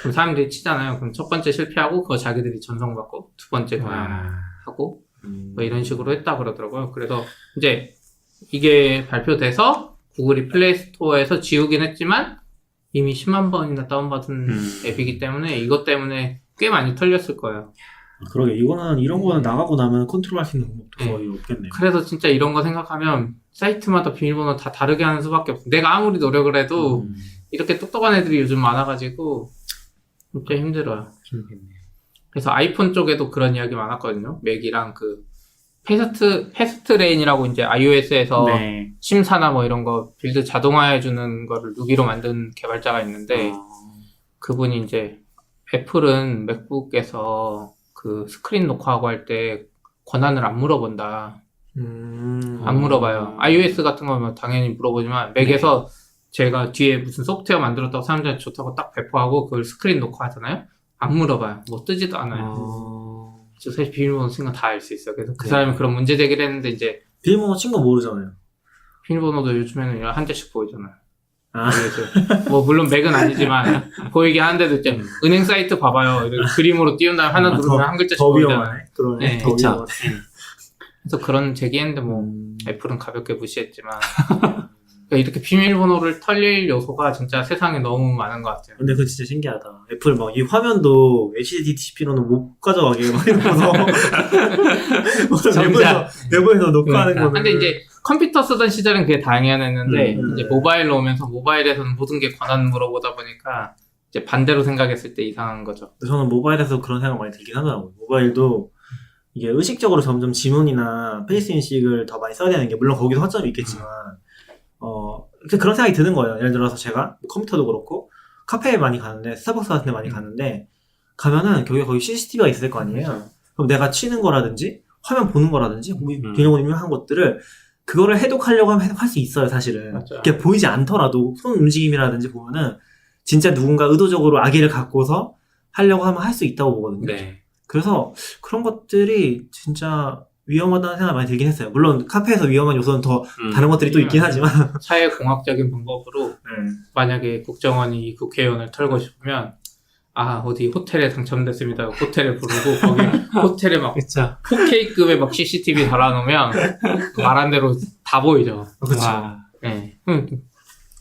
그럼 사람들이 치잖아요. 그럼 첫 번째 실패하고 그거 자기들이 전송받고 두 번째 하고 뭐 이런 식으로 했다 그러더라고요. 그래서 이제 이게 발표돼서 구글이 플레이 스토어에서 지우긴 했지만 이미 10만 번이나 다운받은 앱이기 때문에 이것 때문에 꽤 많이 털렸을 거예요. 그러게 이런 거는 나가고 나면 컨트롤할 수 있는 방법도 거의 없겠네요. 그래서 진짜 이런 거 생각하면 사이트마다 비밀번호 다 다르게 하는 수밖에 없어. 내가 아무리 노력을 해도 이렇게 똑똑한 애들이 요즘 많아가지고 진짜 힘들어요. 그래서 아이폰 쪽에도 그런 이야기 많았거든요. 맥이랑 그 패스트레인이라고 이제 iOS에서 네. 심사나 뭐 이런 거 빌드 자동화해주는 거를 루비로 만든 개발자가 있는데 그분이 이제 애플은 맥북에서 그 스크린 녹화하고 할 때 권한을 안 물어본다. 안 물어봐요. iOS 같은 거면 당연히 물어보지만 맥에서 제가 뒤에 무슨 소프트웨어 만들었다고 사람들한테 좋다고 딱 배포하고 그걸 스크린 녹화하잖아요. 안 물어봐요. 뭐 뜨지도 않아요. 저 사실 비밀번호 쓴 건 다 알 수 있어요. 그래서 그 사람이 그런 문제 제기를 했는데 이제 비밀번호 친 거 모르잖아요. 비밀번호도 요즘에는 한 개씩 보이잖아요. 뭐 물론 맥은 아니지만 보이게 하는데도 이제 은행 사이트 봐봐요. 이렇게 그림으로 띄운 다음에 하나 누르면 한 글자씩 더 보이잖아요. 위험하네. 그러네. 네, 더 그쵸. 위험하네. 그래서 그런 제기했는데 뭐 애플은 가볍게 무시했지만 그러니까 이렇게 비밀번호를 털릴 요소가 진짜 세상에 너무 많은 것 같아요. 근데 그거 진짜 신기하다. 애플 막 이 화면도 HDTP로는 못 가져가게 막 이러면서 정작. 내부에서 녹화하는 거는. 근데 이제 컴퓨터 쓰던 시절은 그게 당연했는데 이제 모바일로 오면서 모바일에서는 모든 게 권한 물어보다 보니까 이제 반대로 생각했을 때 이상한 거죠. 저는 모바일에서 그런 생각 많이 들긴 하더라고요. 모바일도 이게 의식적으로 점점 지문이나 페이스 인식을 더 많이 써야 되는 게 물론 거기서 허점이 있겠지만 그런 생각이 드는 거예요. 예를 들어서 제가 컴퓨터도 그렇고 카페에 많이 가는데 스타벅스 같은 데 많이 가는데 가면은 거기 CCTV가 있을 거 아니에요. 그럼 내가 치는 거라든지 화면 보는 거라든지 비밀번호한 것들을 그거를 해독하려고 하면 해독할 수 있어요, 사실은. 맞죠. 그게 보이지 않더라도 손 움직임이라든지 보면은 진짜 누군가 의도적으로 악의를 갖고서 하려고 하면 할 수 있다고 보거든요. 네. 그래서 그런 것들이 진짜 위험하다는 생각이 많이 들긴 했어요. 물론 카페에서 위험한 요소는 더 다른 것들이 또 있긴 하지만 사회공학적인 방법으로 만약에 국정원이 이 국회의원을 털고 싶으면 어디 호텔에 당첨됐습니다. 호텔에 부르고 거기 호텔에 막 그쵸. 4K급의 막 CCTV 달아놓으면 말한 대로 다 보이죠. 그렇죠. 네.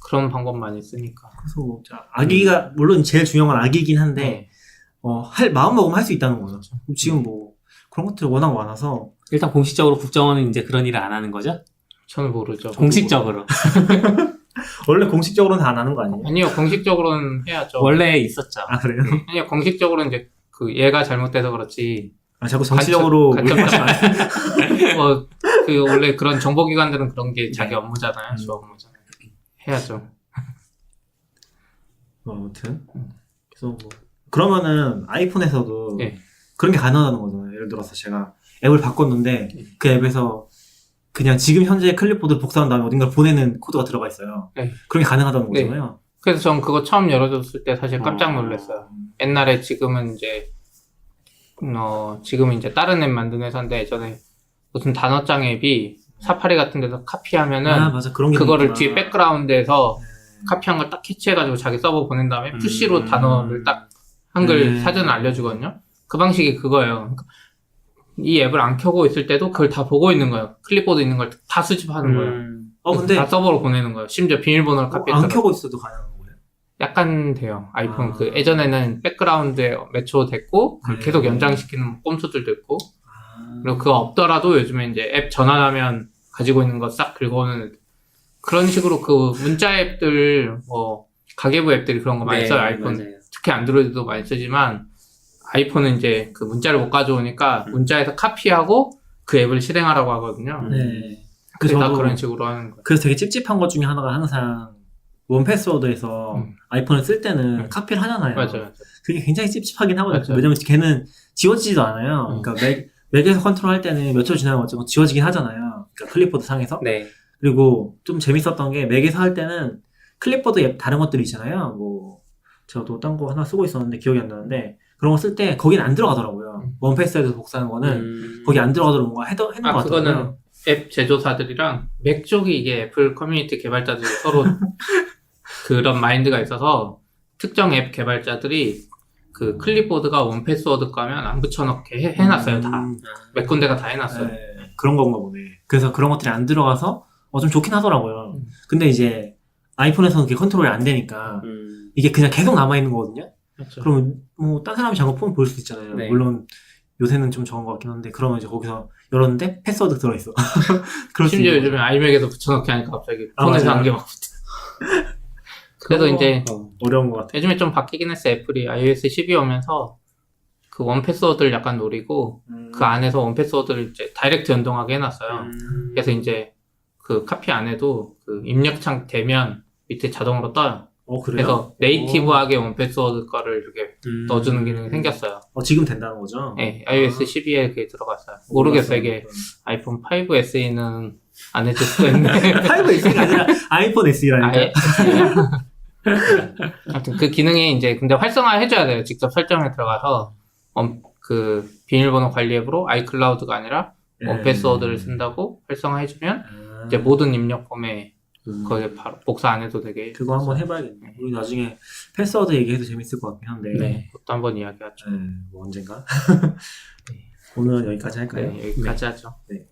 그런 방법 많이 쓰니까. 그래서 악의가 물론 제일 중요한 건 악의긴 한데 할 마음 먹으면 할 수 있다는 거죠. 지금 뭐 그런 것들이 워낙 많아서 일단 공식적으로 국정원은 이제 그런 일을 안 하는 거죠? 저는 모르죠. 공식적으로. 원래 공식적으로는 다 안 하는 거 아니에요? 아니요, 공식적으로는 해야죠. 원래 있었죠. 아 그래요? 아니요, 공식적으로는 이제 그 얘가 잘못돼서 그렇지. 아 자꾸 정치적으로 간첩장 그 원래 그런 정보기관들은 그런 게 자기 업무잖아요. 주 업무잖아요. 해야죠. 아무튼 그래서 뭐 그러면은 아이폰에서도 네. 그런 게 가능하다는 거잖아요. 예를 들어서 제가 앱을 바꿨는데 그 앱에서 그냥 지금 현재 클립보드를 복사한 다음에 어딘가를 보내는 코드가 들어가 있어요. 네. 그런 게 가능하다는 네. 거잖아요. 그래서 전 그거 처음 열어줬을 때 사실 깜짝 놀랐어요. 옛날에 지금은 이제 다른 앱 만든 회사인데 예전에 무슨 단어장 앱이 사파리 같은 데서 카피하면은 아 맞아 그런 게 그거를 있구나. 뒤에 백그라운드에서 카피한 걸 딱 캐치해가지고 자기 서버 보낸 다음에 푸시로 단어를 딱 한글 사전을 알려주거든요. 그 방식이 그거예요. 그러니까 이 앱을 안 켜고 있을 때도 그걸 다 보고 있는 거예요. 클립보드 있는 걸 다 수집하는 거예요. 근데 다 서버로 보내는 거예요. 심지어 비밀번호를 안 카피했다가 켜고 있어도 가능한 거예요? 약간 돼요. 아이폰 아. 그 예전에는 백그라운드에 매초 됐고 그걸 네. 계속 연장시키는 꼼수들도 있고 아. 그리고 그거 없더라도 요즘에 이제 앱 전환하면 가지고 있는 거 싹 긁어오는 그런 식으로 그 문자 앱들 뭐 가계부 앱들이 그런 거 많이 써요. 아이폰 맞아요. 특히 안드로이드도 많이 쓰지만 아이폰은 이제 그 문자를 못 가져오니까 문자에서 카피하고 그 앱을 실행하라고 하거든요. 네. 그래서 다 저도 그런 식으로 하는 거예요. 그래서 되게 찝찝한 것 중에 하나가 항상 원패스워드에서 아이폰을 쓸 때는 카피를 하잖아요. 맞아요. 그게 굉장히 찝찝하긴 하거든요. 맞아요. 왜냐면 걔는 지워지지도 않아요. 그러니까 맥에서 컨트롤 할 때는 몇 초 지나면 어쩌고 지워지긴 하잖아요. 그러니까 클립보드 상에서. 네. 그리고 좀 재밌었던 게 맥에서 할 때는 클립보드 앱 다른 것들이 있잖아요. 뭐 저도 딴 거 하나 쓰고 있었는데 기억이 안 나는데 그런 거 쓸 때 거긴 안 들어가더라고요. 원패스워드에서 복사하는 거는 거기 안 들어가도록 뭔가 해놓은 것 같더라고요. 그거는 앱 제조사들이랑 맥 쪽이 이게 애플 커뮤니티 개발자들이 서로 그런 마인드가 있어서 특정 앱 개발자들이 그 클립보드가 원패스워드 가면 안 붙여넣게 해놨어요. 다. 몇 군데가 다 해놨어요. 네, 그런 건가 보네. 그래서 그런 것들이 안 들어가서 좀 좋긴 하더라고요. 근데 이제 아이폰에서는 그게 컨트롤이 안 되니까 이게 그냥 계속 남아있는 거거든요. 그렇죠. 그러면 뭐 딴 사람이 잠깐 폰 볼 수 있잖아요. 네. 물론 요새는 좀 적은 것 같긴 한데 그러면 이제 거기서 열었는데 패스워드 들어있어. 그럴 수 심지어 있는 요즘에 아이맥에도 붙여넣기 하니까 갑자기 아, 폰에서 맞아요. 안개 막 붙어. 그래서 이제 어려운 것 같아요. 요즘에 좀 바뀌긴 했어. 애플이 iOS 12 오면서 그 원패스워드를 약간 노리고 그 안에서 원패스워드를 이제 다이렉트 연동하게 해놨어요. 그래서 이제 그 카피 안 해도 그 입력창 되면 밑에 자동으로 떠요. 그래요? 그래서 네이티브하게 원패스워드 거를 이렇게 넣어주는 기능이 생겼어요. 지금 된다는 거죠? 네, iOS 12에 그게 들어갔어요. 모르겠어요. 이게 아이폰 5SE는 안 해줄 수도 있네. 5S가 아니라 아이폰 SE라니까. 아예. 아무튼 그 기능이 이제 근데 활성화 해줘야 돼요. 직접 설정에 들어가서 그 비밀번호 관리 앱으로 아이클라우드가 아니라 원패스워드를 쓴다고 활성화해주면 이제 모든 입력 폼에 거기에 바로 복사 안 해도 되게. 그거 한번 해봐야겠네. 우리 나중에 패스워드 얘기해도 재밌을 것 같긴 한데. 네, 그것도 한번 이야기하죠. 뭐 언젠가. 오늘은 여기까지 할까요? 네, 여기까지 하죠. 네.